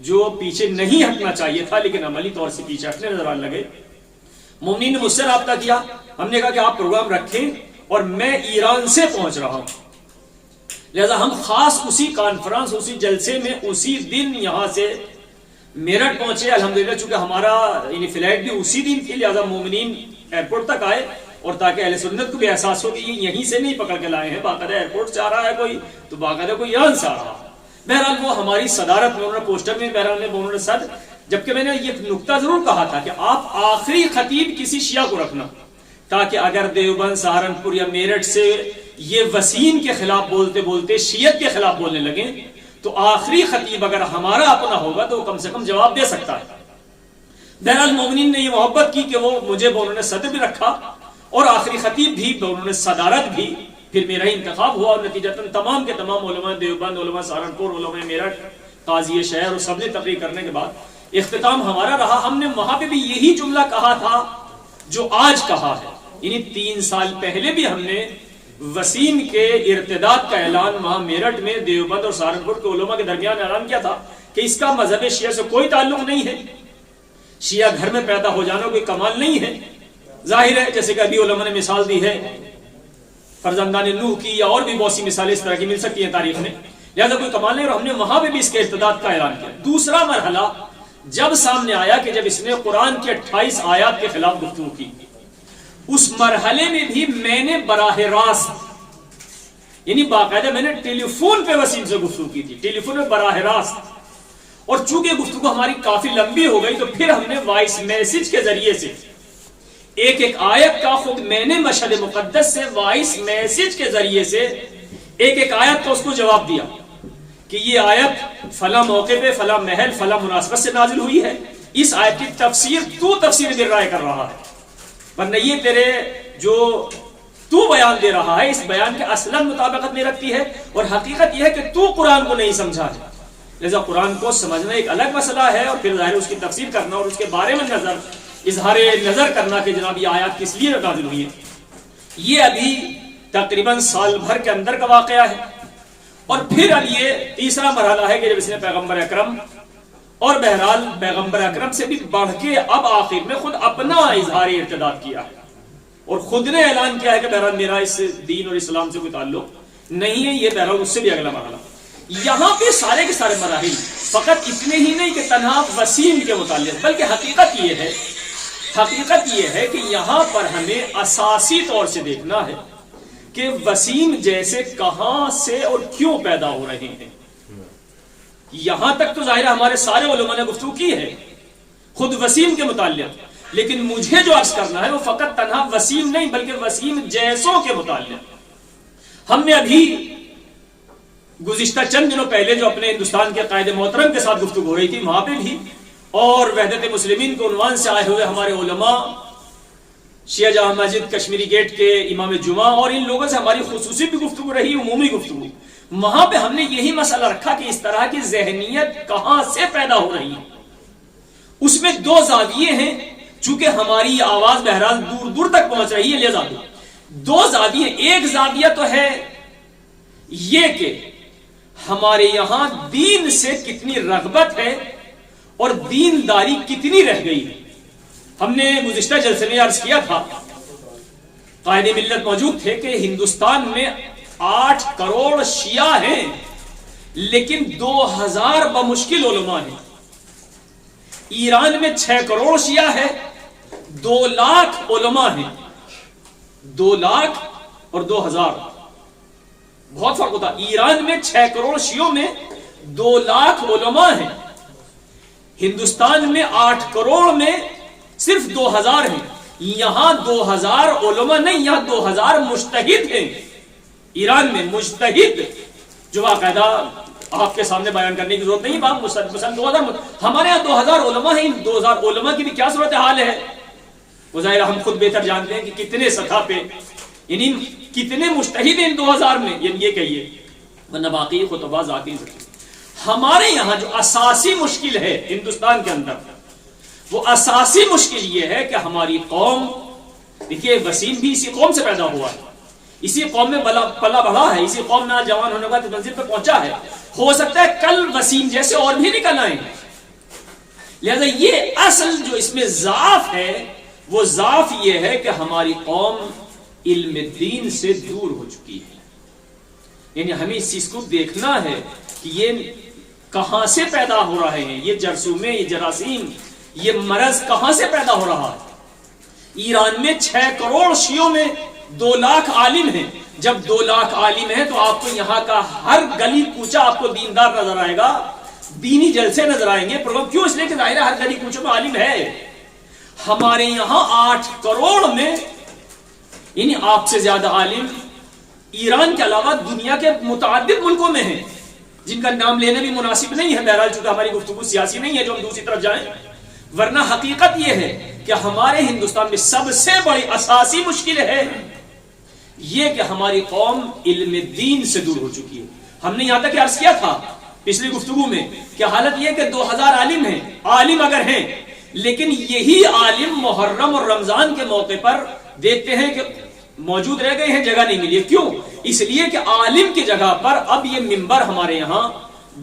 جو پیچھے نہیں ہٹنا چاہیے تھا لیکن عملی طور سے پیچھے ہٹنے نظر آنے لگے. مومنین نے مجھ سے رابطہ کیا, ہم نے کہا کہ آپ پروگرام رکھیں اور میں ایران سے پہنچ رہا ہوں, لہذا ہم خاص اسی کانفرنس اسی جلسے میں اسی دن یہاں سے میرٹھ پہنچے. الحمدللہ چونکہ ہمارا یعنی فلائٹ بھی اسی دن تھی, لہذا مومنین ایئرپورٹ تک آئے اور تاکہ اہل سنت کو بھی احساس ہو کہ یہ یہیں سے نہیں پکڑ کے لائے ہیں, باقاعدہ ایئرپورٹ سے آ رہا ہے کوئی تو باقاعدہ کوئی ایران سے آ رہا ہے. بہرحال وہ ہماری صدارت میں انہوں نے پوسٹر میں بہرحال انہوں نے صد, جبکہ میں نے یہ نقطہ ضرور کہا تھا کہ آپ آخری خطیب کسی شیعہ کو رکھنا, تاکہ اگر دیوبند, سہارنپور یا میرٹھ سے یہ وسیم کے خلاف بولتے بولتے شیعت کے خلاف بولنے لگیں تو آخری خطیب اگر ہمارا اپنا ہوگا تو وہ کم سے کم جواب دے سکتا ہے. بہرحال مومنین نے یہ محبت کی کہ وہ مجھے انہوں نے صدر بھی رکھا اور آخری خطیب بھی انہوں نے صدارت بھی, پھر میرا ہی انتخاب ہوا اور نتیجتاً تمام کے تمام علماء دیوبند, علماء سہارنپور, علماء میرٹھ, قاضی شہر اور سب نے تقریر کرنے کے بعد اختتام ہمارا رہا. ہم نے وہاں پہ بھی یہی جملہ کہا تھا جو آج کہا ہے, یعنی 3 سال پہلے بھی ہم نے وسیم کے ارتداد کا اعلان وہاں میرٹھ میں دیوبند اور سہارنپور کے علماء کے درمیان اعلان کیا تھا کہ اس کا مذہب شیعہ سے کوئی تعلق نہیں ہے, شیعہ گھر میں پیدا ہو جانا کوئی کمال نہیں ہے. ظاہر ہے جیسے کہ ابھی علماء نے مثال دی ہے فرزندان نوح کی, یا اور بھی بہت سی مثالیں اس طرح کی مل سکتی ہیں تاریخ میں, لہذا کوئی کمال نہیں. اور ہم نے وہاں پہ بھی اس کے ارتداد کا اعلان کیا. دوسرا مرحلہ جب سامنے آیا کہ جب اس نے قرآن کے 28 آیات کے خلاف گفتگو کی, اس مرحلے میں بھی میں نے براہ راست یعنی باقاعدہ میں نے ٹیلی فون پہ وسیم سے گفتگو کی تھی, ٹیلی فون پہ براہ راست. اور چونکہ گفتگو ہماری کافی لمبی ہو گئی تو پھر ہم نے وائس میسج کے ذریعے سے ایک ایک آیت کا خود میں نے مشہد مقدس سے وائس میسج کے ذریعے سے ایک ایک آیت کا اس کو جواب دیا کہ یہ آیت فلاں موقع پہ فلاں محل فلاں مناسبت سے نازل ہوئی ہے, اس آیت کی تفسیر تو تفسیر بر رائے کر رہا ہے, ورنہ یہ تیرے جو تو بیان دے رہا ہے اس بیان کے اصلا مطابقت نہیں رکھتی ہے, اور حقیقت یہ ہے کہ تو قرآن کو نہیں سمجھا ہے. لہذا قرآن کو سمجھنا ایک الگ مسئلہ ہے اور پھر ظاہر اس کی تفسیر کرنا اور اس کے بارے میں اظہار نظر کرنا کہ جناب یہ آیات کس لیے نازل ہوئی ہے. یہ ابھی تقریباً سال بھر کے اندر کا واقعہ ہے. اور پھر اب یہ تیسرا مرحلہ ہے کہ جب اس نے پیغمبر اکرم اور بہرحال پیغمبر اکرم سے بھی بڑھ کے اب آخر میں خود اپنا اظہار ارتداد کیا ہے اور خود نے اعلان کیا ہے کہ بہرحال میرا اس دین اور اسلام سے کوئی تعلق نہیں ہے. یہ بہرحال اس سے بھی اگلا مرحلہ. یہاں پہ سارے کے سارے مراحل فقط اتنے ہی نہیں کہ تنہا وسیم کے متعلق, بلکہ حقیقت یہ ہے کہ یہاں پر ہمیں اساسی طور سے دیکھنا ہے کہ وسیم جیسے کہاں سے اور کیوں پیدا ہو رہے ہیں. یہاں تک تو ظاہر ہمارے سارے علماء نے گفتگو کی ہے خود وسیم کے متعلق, لیکن مجھے جو عرض کرنا ہے وہ فقط تنہا وسیم نہیں بلکہ وسیم جیسوں کے متعلق. ہم نے ابھی گزشتہ چند دنوں پہلے جو اپنے ہندوستان کے قائد محترم کے ساتھ گفتگو ہو رہی تھی وہاں پہ بھی, اور وحدت مسلمین کے عنوان سے آئے ہوئے ہمارے علماء, شیعہ جامع مسجد کشمیری گیٹ کے امام جمعہ اور ان لوگوں سے ہماری خصوصی بھی گفتگو رہی, عمومی گفتگو. وہاں پہ ہم نے یہی مسئلہ رکھا کہ اس طرح کی ذہنیت کہاں سے پیدا ہو رہی ہے. اس میں 2 زاویے ہیں, چونکہ ہماری آواز بہرحال دور دور تک پہنچ رہی ہے, لہذا 2 زاویے. ایک زاویہ تو ہے یہ کہ ہمارے یہاں دین سے کتنی رغبت ہے اور دینداری کتنی رہ گئی ہے. ہم نے گزشتہ جلسے میں عرض کیا تھا, قائد ملت موجود تھے کہ ہندوستان میں 8 کروڑ شیعہ ہیں لیکن 2000 بمشکل علماء ہیں. ایران میں 6 کروڑ شیعہ ہے, 2 لاکھ علماء ہیں. 2 لاکھ اور 2000 بہت فرق ہوتا. ایران میں 6 کروڑ شیعوں میں 2 لاکھ علماء ہیں. ہندوستان میں 8 کروڑ میں صرف 2000 ہیں. یہاں 2000 علماء نہیں, یہاں 2000 مجتہد ہیں. ایران میں مجتہد جو باقاعدہ آپ کے سامنے بیان کرنے کی ضرورت نہیں, بات مسلم 2000. ہمارے یہاں 2000 علماء ہیں. ان 2000 علماء کی بھی کیا صورتحال ہے وہ ظاہر ہم خود بہتر جانتے ہیں کہ کتنے سطح پہ یعنی کتنے مجتہد ہیں 2000 میں, یعنی یہ کہیے, ورنہ باقی خطبہ ذاتی. ہمارے یہاں جو اساسی مشکل ہے ہندوستان کے اندر, وہ اساسی مشکل یہ ہے کہ ہماری قوم, دیکھیے وسیم بھی اسی قوم سے پیدا ہوا ہے, اسی قوم میں پلا بڑھا ہے, اسی قوم میں جوان ہونے کا منزل پہ پہنچا ہے. ہو سکتا ہے کل وسیم جیسے اور بھی نکل آئیں, لہذا یہ اصل جو اس میں ضعف ہے وہ ضعف یہ ہے کہ ہماری قوم علم دین سے دور ہو چکی ہے. یعنی ہمیں اس چیز کو دیکھنا ہے کہ یہ کہاں سے پیدا ہو رہے ہیں، یہ جرثومے، یہ جراثیم، یہ مرض کہاں سے پیدا ہو رہا ہے. ایران میں 6 کروڑ شیعوں میں 2 لاکھ عالم ہیں. جب 2 لاکھ عالم ہیں تو آپ کو یہاں کا ہر گلی کوچہ آپ کو دیندار نظر آئے گا، دینی جلسے نظر آئیں گے. پروگرام کیوں؟ اس لیے کہ ظاہر ہے ہر گلی کوچوں میں عالم ہے. ہمارے یہاں 8 کروڑ میں، یعنی آپ سے زیادہ عالم ایران کے علاوہ دنیا کے متعدد ملکوں میں ہیں جن کا نام لینا بھی مناسب نہیں ہے. بہرحال چونکہ ہماری گفتگو سیاسی نہیں ہے جو ہم دوسری طرف جائیں، ورنہ حقیقت یہ ہے کہ ہمارے ہندوستان میں سب سے بڑی اساسی مشکل ہے یہ کہ ہماری قوم علم دین سے دور ہو چکی ہے. ہم نے یہاں تک عرض کیا تھا پچھلی گفتگو میں کہ حالت یہ کہ 2000 عالم ہیں، عالم اگر ہیں، لیکن یہی عالم محرم اور رمضان کے موقع پر دیکھتے ہیں کہ موجود رہ گئے ہیں، جگہ نہیں ملی. کیوں؟ اس لیے کہ عالم کی جگہ پر اب یہ منبر ہمارے یہاں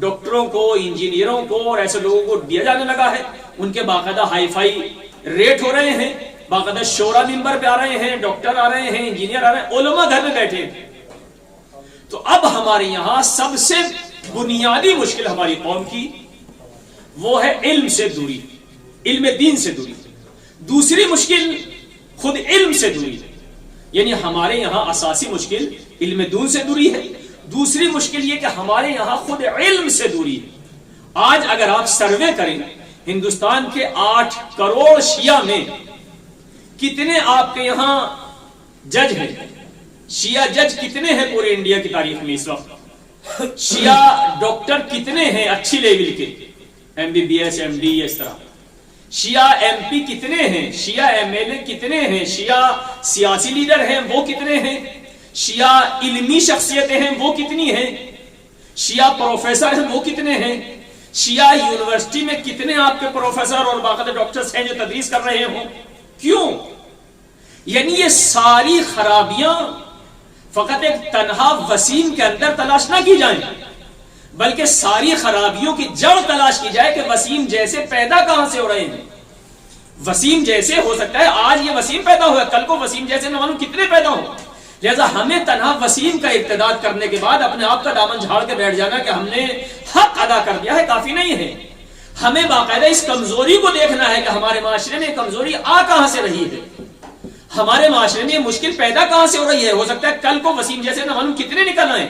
ڈاکٹروں کو، انجینئروں کو اور ایسے لوگوں کو دیا جانے لگا ہے. ان کے باقاعدہ ہائی فائی ریٹ ہو رہے ہیں، باقاعدہ شورا ممبر پہ آ رہے ہیں، ڈاکٹر آ رہے ہیں، انجینئر آ رہے ہیں، علماء گھر میں بیٹھے ہیں. تو اب ہمارے یہاں سب سے بنیادی مشکل ہماری قوم کی وہ ہے علم سے دوری، علم دین سے دوری. دوسری مشکل خود علم سے دوری، یعنی ہمارے یہاں اساسی مشکل علم دین سے دوری ہے. دوسری مشکل یہ کہ ہمارے یہاں خود علم سے دوری ہے. آج اگر آپ سروے کریں ہندوستان کے 8 کروڑ شیعہ میں کتنے آپ کے یہاں جج ہیں، شیعہ جج کتنے ہیں پورے انڈیا کی تاریخ میں اس وقت، شیعہ ڈاکٹر کتنے ہیں اچھی لیول کے، MBBS MD اس طرح، شیعہ MP کتنے ہیں، شیعہ MLA کتنے ہیں، شیعہ سیاسی لیڈر ہیں وہ کتنے ہیں، شیعہ علمی شخصیتیں ہیں وہ کتنی ہیں، شیعہ پروفیسر ہیں وہ کتنے ہیں، شیعہ یونیورسٹی میں کتنے آپ کے پروفیسر اور باقاعدہ ڈاکٹرز ہیں جو تدریس کر رہے ہوں. کیوں؟ یعنی یہ ساری خرابیاں فقط ایک تنہا وسیم کے اندر تلاش نہ کی جائیں، بلکہ ساری خرابیوں کی جڑ تلاش کی جائے کہ وسیم جیسے پیدا کہاں سے ہو رہے ہیں. وسیم جیسے ہو سکتا ہے آج یہ وسیم پیدا ہوا، کل کو وسیم جیسے نہ معلوم کتنے پیدا ہوں. لہذا ہمیں تنہا وسیم کا ارتداد کرنے کے بعد اپنے آپ کا دامن جھاڑ کے بیٹھ جانا کہ ہم نے حق ادا کر دیا ہے کافی نہیں ہے. ہمیں باقاعدہ اس کمزوری کو دیکھنا ہے کہ ہمارے معاشرے میں کمزوری آ کہاں سے رہی ہے، ہمارے معاشرے میں یہ مشکل پیدا کہاں سے ہو رہی ہے. ہو سکتا ہے کل کو وسیم جیسے نہ معلوم کتنے نکل آئیں.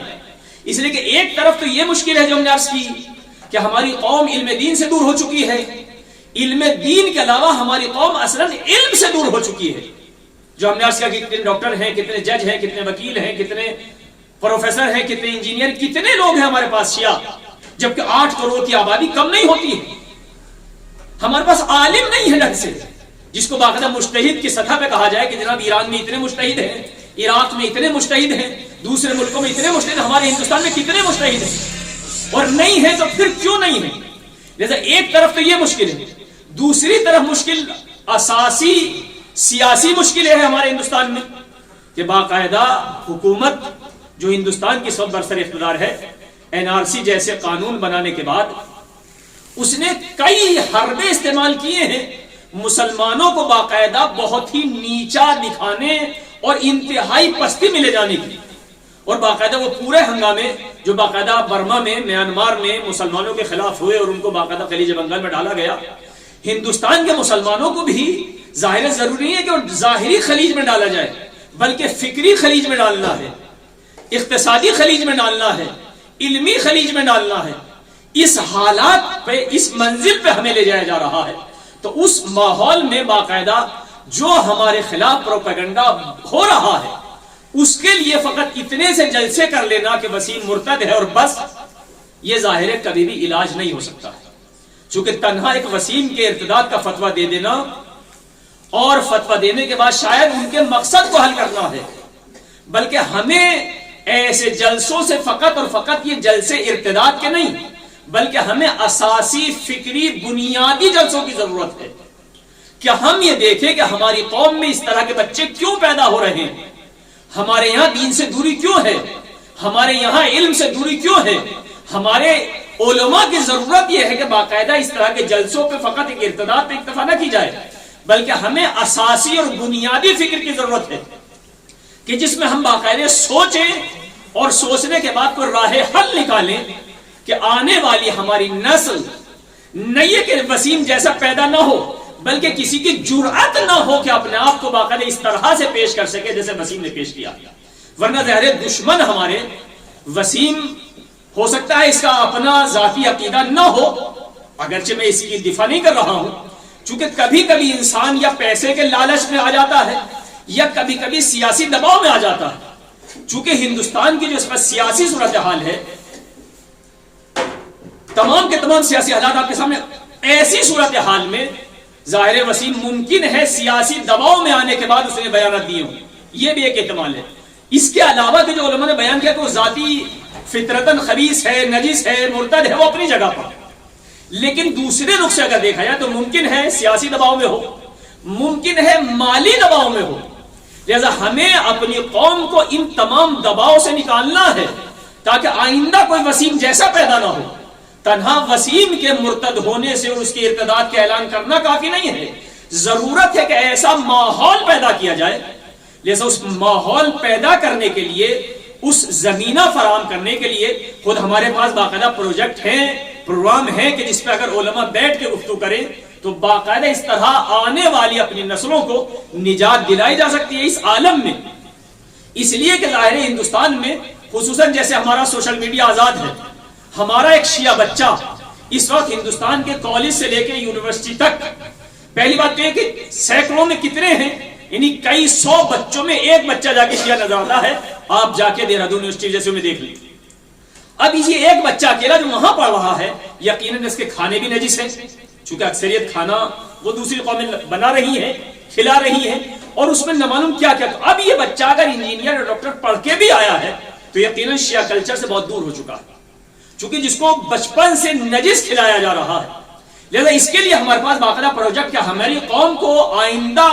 اس لیے کہ ایک طرف تو یہ مشکل ہے جو ہم نے عرض کی کہ ہماری قوم علم دین سے دور ہو چکی ہے، علم دین کے علاوہ ہماری قوم اصلاً علم سے دور ہو چکی ہے. جو ہم نے عرض کیا کہ کتنے ڈاکٹر ہیں، کتنے جج ہیں، کتنے وکیل ہیں، کتنے پروفیسر ہیں، کتنے انجینئر، کتنے لوگ ہیں ہمارے پاس شیعہ، جبکہ 8 کروڑ کی آبادی کم نہیں ہوتی ہے. ہمارے پاس عالم نہیں ہے ڈھنگ سے جس کو باقاعدہ مجتہد کی سطح پہ کہا جائے کہ جناب ایران میں اتنے مجتہد ہیں، عراق میں اتنے مجتہد ہیں، دوسرے ملکوں میں اتنے مجتہد ہیں، ہمارے ہندوستان میں کتنے مجتہد ہیں. اور نہیں ہے تو پھر کیوں نہیں ہے؟ جیسے ایک طرف تو یہ مشکل ہے، دوسری طرف مشکل اساسی سیاسی مشکل ہے ہمارے ہندوستان میں کہ باقاعدہ حکومت جو ہندوستان کی سب برسر اقتدار ہے NRC جیسے قانون بنانے کے بعد اس نے کئی حربے استعمال کیے ہیں مسلمانوں کو باقاعدہ بہت ہی نیچا دکھانے اور انتہائی پستی میں لے جانے کی. اور باقاعدہ وہ پورے ہنگامے جو باقاعدہ برما میں، میانمار میں مسلمانوں کے خلاف ہوئے اور ان کو باقاعدہ خلیج بنگال میں ڈالا گیا، ہندوستان کے مسلمانوں کو بھی ظاہر ضروری ہے کہ ظاہری خلیج میں ڈالا جائے، بلکہ فکری خلیج میں ڈالنا ہے، اقتصادی خلیج میں ڈالنا ہے، علمی خلیج میں ڈالنا ہے. اس حالات پہ، اس منزل پہ ہمیں لے جایا جا رہا ہے. تو اس ماحول میں باقاعدہ جو ہمارے خلاف پروپیگنڈا ہو رہا ہے اس کے لیے فقط اتنے سے جلسے کر لینا کہ وسیم مرتد ہے اور بس، یہ ظاہر ہے کبھی بھی علاج نہیں ہو سکتا ہے. چونکہ تنہا ایک وسیم کے ارتداد کا فتویٰ دے دینا اور فتویٰ دینے کے بعد شاید ان کے مقصد کو حل کرنا ہے، بلکہ ہمیں ایسے جلسوں سے فقط اور فقط یہ جلسے ارتداد کے نہیں بلکہ ہمیں اساسی فکری بنیادی جلسوں کی ضرورت ہے کہ ہم یہ دیکھیں کہ ہماری قوم میں اس طرح کے بچے کیوں پیدا ہو رہے ہیں، ہمارے یہاں دین سے دوری کیوں ہے، ہمارے یہاں علم سے دوری کیوں ہے، ہمارے علماء کی ضرورت یہ ہے کہ باقاعدہ اس طرح کے جلسوں پہ فقط ایک ارتداد پہ اکتفا نہ کی جائے، بلکہ ہمیں اساسی اور بنیادی فکر کی ضرورت ہے کہ جس میں ہم باقاعدہ سوچیں اور سوچنے کے بعد کوئی راہ حل نکالیں کہ آنے والی ہماری نسل نئے کہ وسیم جیسا پیدا نہ ہو، بلکہ کسی کی جرأت نہ ہو کہ اپنے آپ کو باقاعدہ اس طرح سے پیش کر سکے جیسے وسیم نے پیش کیا. ورنہ ظاہر دشمن ہمارے وسیم ہو سکتا ہے اس کا اپنا ذاتی عقیدہ نہ ہو، اگرچہ میں اس کی دفاع نہیں کر رہا ہوں، چونکہ کبھی کبھی انسان یا پیسے کے لالچ میں آ جاتا ہے یا کبھی کبھی سیاسی دباؤ میں آ جاتا ہے. چونکہ ہندوستان کی جو اس پر سیاسی صورتحال ہے، تمام کے تمام سیاسی حالات آپ کے سامنے، ایسی صورتحال میں ظاہر وسیم ممکن ہے سیاسی دباؤ میں آنے کے بعد اس نے بیانات دیے ہوں، یہ بھی ایک احتمال ہے. اس کے علاوہ کہ جو علماء نے بیان کیا کہ وہ ذاتی فطرتاً خبیث ہے، نجس ہے، مرتد ہے، وہ اپنی جگہ پر، لیکن دوسرے رخ سے اگر دیکھا جائے تو ممکن ہے سیاسی دباؤ میں ہو، ممکن ہے مالی دباؤ میں ہو. لہذا ہمیں اپنی قوم کو ان تمام دباؤ سے نکالنا ہے تاکہ آئندہ کوئی وسیم جیسا پیدا نہ ہو. تنہا وسیم کے مرتد ہونے سے اور اس کے ارتداد کا اعلان کرنا کافی نہیں ہے، ضرورت ہے کہ ایسا ماحول پیدا کیا جائے. لہذا اس ماحول پیدا کرنے کے لیے، اس زمینہ فراہم کرنے کے لیے خود ہمارے پاس باقاعدہ پروجیکٹ ہیں، پروگرام ہیں کہ جس پہ اگر علماء بیٹھ کے گفتگو کریں تو باقاعدہ اس طرح آنے والی اپنی نسلوں کو نجات دلائی جا سکتی ہے اس عالم میں. اس لیے کہ ظاہر ہندوستان میں خصوصاً جیسے ہمارا سوشل میڈیا آزاد ہے، ہمارا ایک شیعہ بچہ اس وقت ہندوستان کے کالج سے لے کے یونیورسٹی تک، پہلی بات تو یہ کہ سینکڑوں میں کتنے ہیں، یعنی کئی سو بچوں میں ایک بچہ جا کے شیعہ نظر آتا ہے. آپ جا کے دہرادون یونیورسٹی جیسے میں دیکھ لیجیے. اب یہ ایک بچہ اکیلا جو وہاں پڑھ رہا ہے، یقیناً اس کے کھانے بھی نجس ہیں، چونکہ اکثریت کھانا وہ دوسری قومیں بنا رہی ہیں، کھلا رہی ہیں، اور اس میں نہ معلوم کیا کیا. اب یہ بچہ اگر انجینئر اور ڈاکٹر پڑھ کے بھی آیا ہے تو یقیناً شیعہ کلچر سے بہت دور ہو چکا ہے، چونکہ جس کو بچپن سے نجس کھلایا جا رہا ہے. لہذا اس کے لیے ہمارے پاس باقاعدہ پروجیکٹ کیا ہماری قوم کو آئندہ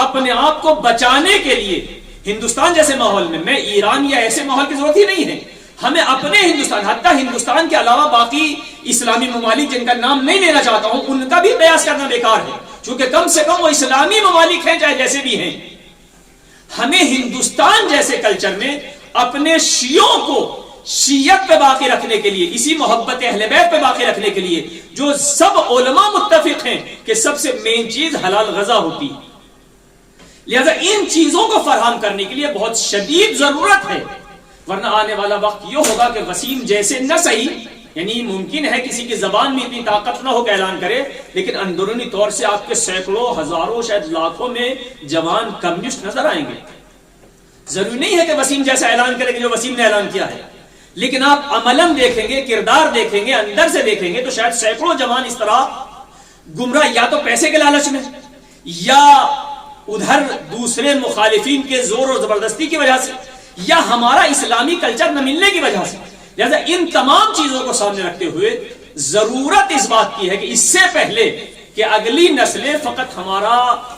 اپنے آپ کو بچانے کے لیے ہندوستان جیسے ماحول میں ایران یا ایسے ماحول کی ضرورت ہی نہیں ہے. ہمیں اپنے ہندوستان، حتیٰ ہندوستان کے علاوہ باقی اسلامی ممالک جن کا نام نہیں لینا چاہتا ہوں، ان کا بھی قیاس کرنا بیکار ہے، چونکہ کم سے کم وہ اسلامی ممالک ہیں چاہے جیسے بھی ہیں. ہمیں ہندوستان جیسے کلچر میں اپنے شیعوں کو شیعت پہ باقی رکھنے کے لیے، اسی محبت اہل بیت پہ باقی رکھنے کے لیے جو سب علماء متفق ہیں کہ سب سے مین چیز حلال غذا ہوتی ہے، لہذا ان چیزوں کو فراہم کرنے کے لیے بہت شدید ضرورت ہے. ورنہ آنے والا وقت یہ ہوگا کہ وسیم جیسے نہ صحیح، یعنی ممکن ہے کسی کی زبان میں اتنی طاقت نہ ہو کہ اعلان کرے، لیکن اندرونی طور سے آپ کے سینکڑوں، ہزاروں، شاید لاکھوں میں جوان کمیونسٹ نظر آئیں گے. ضروری نہیں ہے کہ وسیم جیسا اعلان کرے کہ جو وسیم نے اعلان کیا ہے، لیکن آپ عملاً دیکھیں گے، کردار دیکھیں گے، اندر سے دیکھیں گے تو شاید سینکڑوں جوان اس طرح گمراہ یا تو پیسے کے لالچ میں یا ادھر دوسرے مخالفین کے زور اور زبردستی کی وجہ سے یا ہمارا اسلامی کلچر نہ ملنے کی وجہ سے. لہذا ان تمام چیزوں کو سامنے رکھتے ہوئے ضرورت اس بات کی ہے کہ اس سے پہلے کہ اگلی نسلیں فقط ہمارا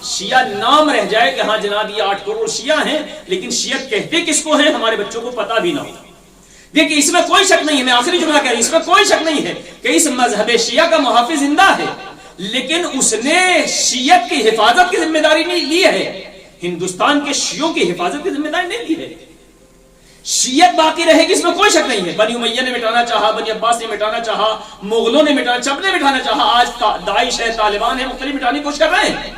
شیعہ نام رہ جائے کہ ہاں جناب یہ 8 کروڑ شیعہ ہیں، لیکن شیعت کہتے کس کو ہیں ہمارے بچوں کو پتہ بھی نہ ہو. دیکھیں اس میں کوئی شک نہیں ہے، میں آخری جملہ کہہ رہا ہوں، اس میں کوئی شک نہیں ہے کہ اس مذہب شیعہ کا محافظ زندہ ہے، لیکن اس نے شیعت کی حفاظت کی ذمہ داری نہیں لی ہے، ہندوستان کے شیعوں کی حفاظت کی ذمہ داری نہیں لی ہے. شیعت باقی رہے گی اس میں کوئی شک نہیں ہے. بنی امیہ نے مٹانا چاہا، بنی عباس نے مٹانا چاہا، مغلوں نے مٹانا، سب نے مٹانا چاہا، آج داعش ہے، طالبان ہے، مختلف مٹانے کی کوشش کر رہے ہیں،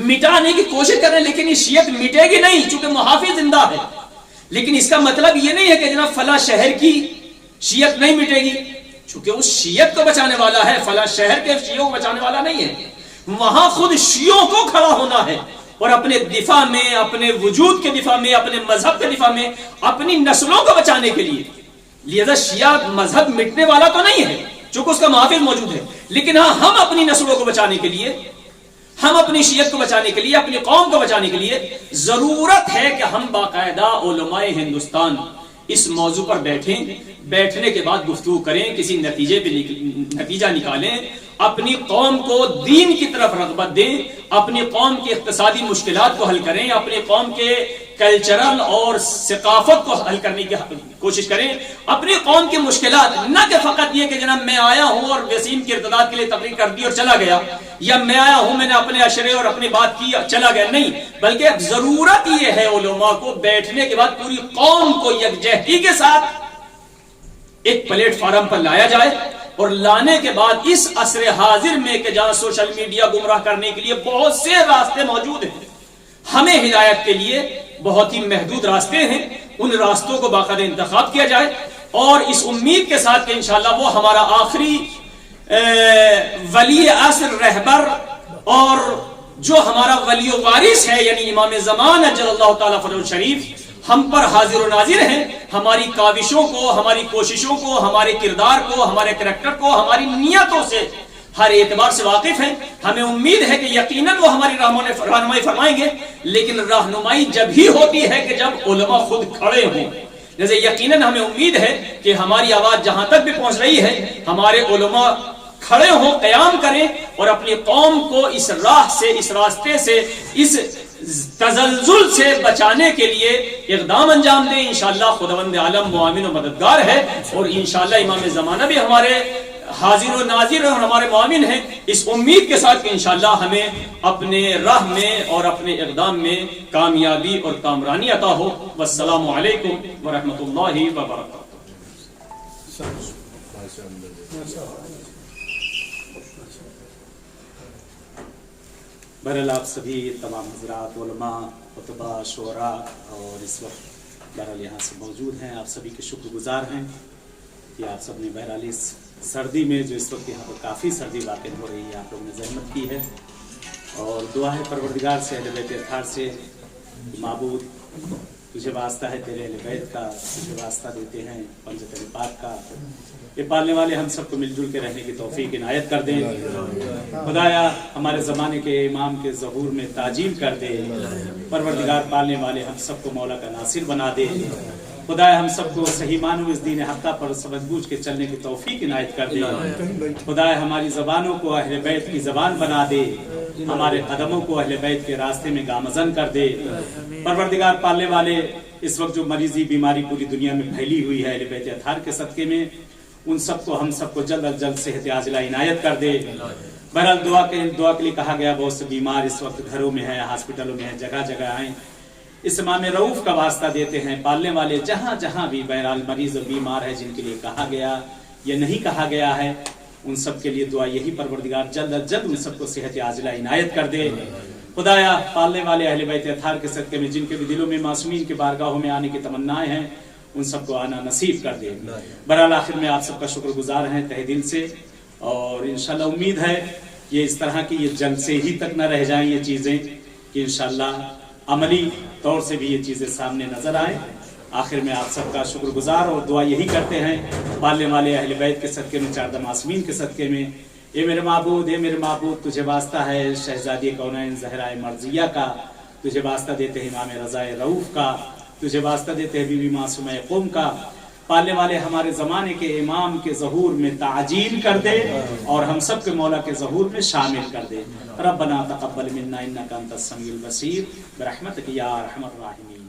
مٹانے کی کوشش کر رہے ہیں، لیکن یہ شیعت مٹے گی نہیں چونکہ محافظ زندہ ہے. لیکن اس کا مطلب یہ نہیں ہے کہ جناب فلاں شہر کی شیعت نہیں مٹے گی، چونکہ اس شیعت کو بچانے والا ہے، فلاں شہر کے شیعوں کو بچانے والا نہیں ہے. وہاں خود شیعوں کو کھڑا ہونا ہے اور اپنے دفاع میں، اپنے وجود کے دفاع میں، اپنے مذہب کے دفاع میں، اپنی نسلوں کو بچانے کے لیے. لہذا شیعہ مذہب مٹنے والا تو نہیں ہے چونکہ اس کا محافظ موجود ہے، لیکن ہاں ہم اپنی نسلوں کو بچانے کے لیے، ہم اپنی شیعت کو بچانے کے لیے، اپنی قوم کو بچانے کے لیے ضرورت ہے کہ ہم باقاعدہ علماء ہندوستان اس موضوع پر بیٹھیں، بیٹھنے کے بعد گفتگو کریں، کسی نتیجہ نکالیں، اپنی قوم کو دین کی طرف رغبت دیں، اپنی قوم کی اقتصادی مشکلات کو حل کریں، اپنی قوم کے کلچرل اور ثقافت کو حل کرنے کی کوشش کریں. اپنی قوم کی مشکلات، نہ کہ فقط یہ کہ جناب میں آیا ہوں اور وسیم کی ارتداد کے لیے تقریر کر دی اور چلا گیا، یا میں آیا ہوں میں نے اپنے اشرے اور اپنی بات کی چلا گیا، نہیں، بلکہ ضرورت یہ ہے علماء کو بیٹھنے کے بعد پوری قوم کو یکجہتی کے ساتھ ایک پلیٹ فارم پر لایا جائے، اور لانے کے بعد اس عصر حاضر میں کہ جہاں سوشل میڈیا گمراہ کرنے کے لیے بہت سے راستے موجود ہیں، ہمیں ہدایت کے لیے بہت ہی محدود راستے ہیں، ان راستوں کو باقاعدہ انتخاب کیا جائے، اور اس امید کے ساتھ کہ انشاءاللہ وہ ہمارا آخری ولی عصر رہبر اور جو ہمارا ولی و وارث ہے یعنی امام زمان اجل اللہ تعالیٰ فرج شریف ہم پر حاضر و ناظر ہیں. ہماری کاوشوں کو، ہماری کوششوں کو، ہمارے کردار کو، ہمارے کریکٹر کو، ہماری نیتوں سے ہر اعتبار سے واقف ہیں. ہمیں امید ہے کہ یقیناً وہ ہماری رہنمائی فرمائیں گے، لیکن رہنمائی جب ہی ہوتی ہے کہ جب علماء خود کھڑے ہوں. جیسے یقیناً ہمیں امید ہے کہ ہماری آواز جہاں تک بھی پہنچ رہی ہے، ہمارے علماء کھڑے ہوں، قیام کریں اور اپنی قوم کو اس راہ سے، اس راستے سے، اس تزلزل سے بچانے کے لیے اقدام انجام دیں. انشاءاللہ خداوند عالم معاون و مددگار ہے، اور انشاءاللہ امام زمانہ بھی ہمارے حاضر و ناظر اور ہمارے معاون ہیں، اس امید کے ساتھ کہ انشاءاللہ ہمیں اپنے راہ میں اور اپنے اقدام میں کامیابی اور کامرانی عطا ہو. والسلام علیکم ورحمۃ اللہ وبرکاتہ. بہرحال آپ سبھی تمام حضرات، علماء، خطبہ، شعراء اور اس وقت بہرحال یہاں سے موجود ہیں، آپ سبھی کے شکر گزار ہیں کہ آپ سب نے بہرحال اس سردی میں جو اس وقت یہاں پر کافی سردی واقع ہو رہی ہے، آپ لوگوں نے زحمت کی ہے، اور دعا ہے پروردگار سے، اہل بیت اطہار سے، معبود تجھے واسطہ ہے تیرے اہل بیت کا، تجھے واسطہ دیتے ہیں پنجتن پاک کا، یہ پالنے والے ہم سب کو مل جل کے رہنے کی توفیق عنایت کر دیں. خدایا ہمارے زمانے کے امام کے ظہور میں تعجیل کر دے. پروردگار پالنے والے ہم سب کو مولا کا ناصر بنا دے. خدایا ہم سب کو صحیح معنوں اس دین حقہ پر سمجھ بوجھ کے چلنے کی توفیق عنایت کر دے. خدایا ہماری زبانوں کو اہل بیت کی زبان بنا دے، ہمارے قدموں کو اہل بیت کے راستے میں گامزن کر دے. پروردگار پالنے والے اس وقت جو مریضی بیماری پوری دنیا میں پھیلی ہوئی ہے اہل بیت اطہار کے صدقے میں، ان سب کو ہم سب کو جلد از جلد صحت عاجلہ عنایت کر دے. بہرحال دعا کے لیے کہا گیا، بہت سے بیمار اس وقت گھروں میں ہیں، ہاسپٹلوں میں ہیں، جگہ جگہ آئیں. اس امام رؤوف کا واسطہ دیتے ہیں، پالنے والے جہاں جہاں بھی بہرحال مریض اور بیمار ہے، جن کے لیے کہا گیا یا نہیں کہا گیا ہے، ان سب کے لیے دعا یہی پروردگار جلد از جلد ان سب کو صحت عاجلہ عنایت کر دے. خدایا پالنے والے اہل بیت اطہار کے صدقے میں جن کے بھی دلوں میں معصومین کی بارگاہوں میں آنے کی تمنائیں ہیں، ان سب کو آنا نصیب کر دے. بہرحال آخر میں آپ سب کا شکر گزار ہیں تہ دل سے، اور انشاءاللہ امید ہے کہ اس طرح کی یہ جلسے ہی تک نہ رہ جائیں یہ چیزیں، کہ انشاءاللہ عملی طور سے بھی یہ چیزیں سامنے نظر آئیں. آخر میں آپ سب کا شکر گزار اور دعا یہی کرتے ہیں پالنے والے اہل بیت کے صدقے میں، چاردہ معصومین کے صدقے میں، اے میرے معبود، اے میرے معبود، تجھے واسطہ ہے شہزادی کونین زہرائے مرضیہ کا، تجھے واسطہ دیتے ہیں امام رضا رؤوف کا، تجھے واسطہ دیتے ہیں بی بی معصومہ قوم کا. پالنے والے ہمارے زمانے کے امام کے ظہور میں تعجیل کر دے اور ہم سب کے مولا کے ظہور میں شامل کر دے. ربنا تقبل منا انک انت السمیع البصیر برحمتک یا ارحم الراحمین.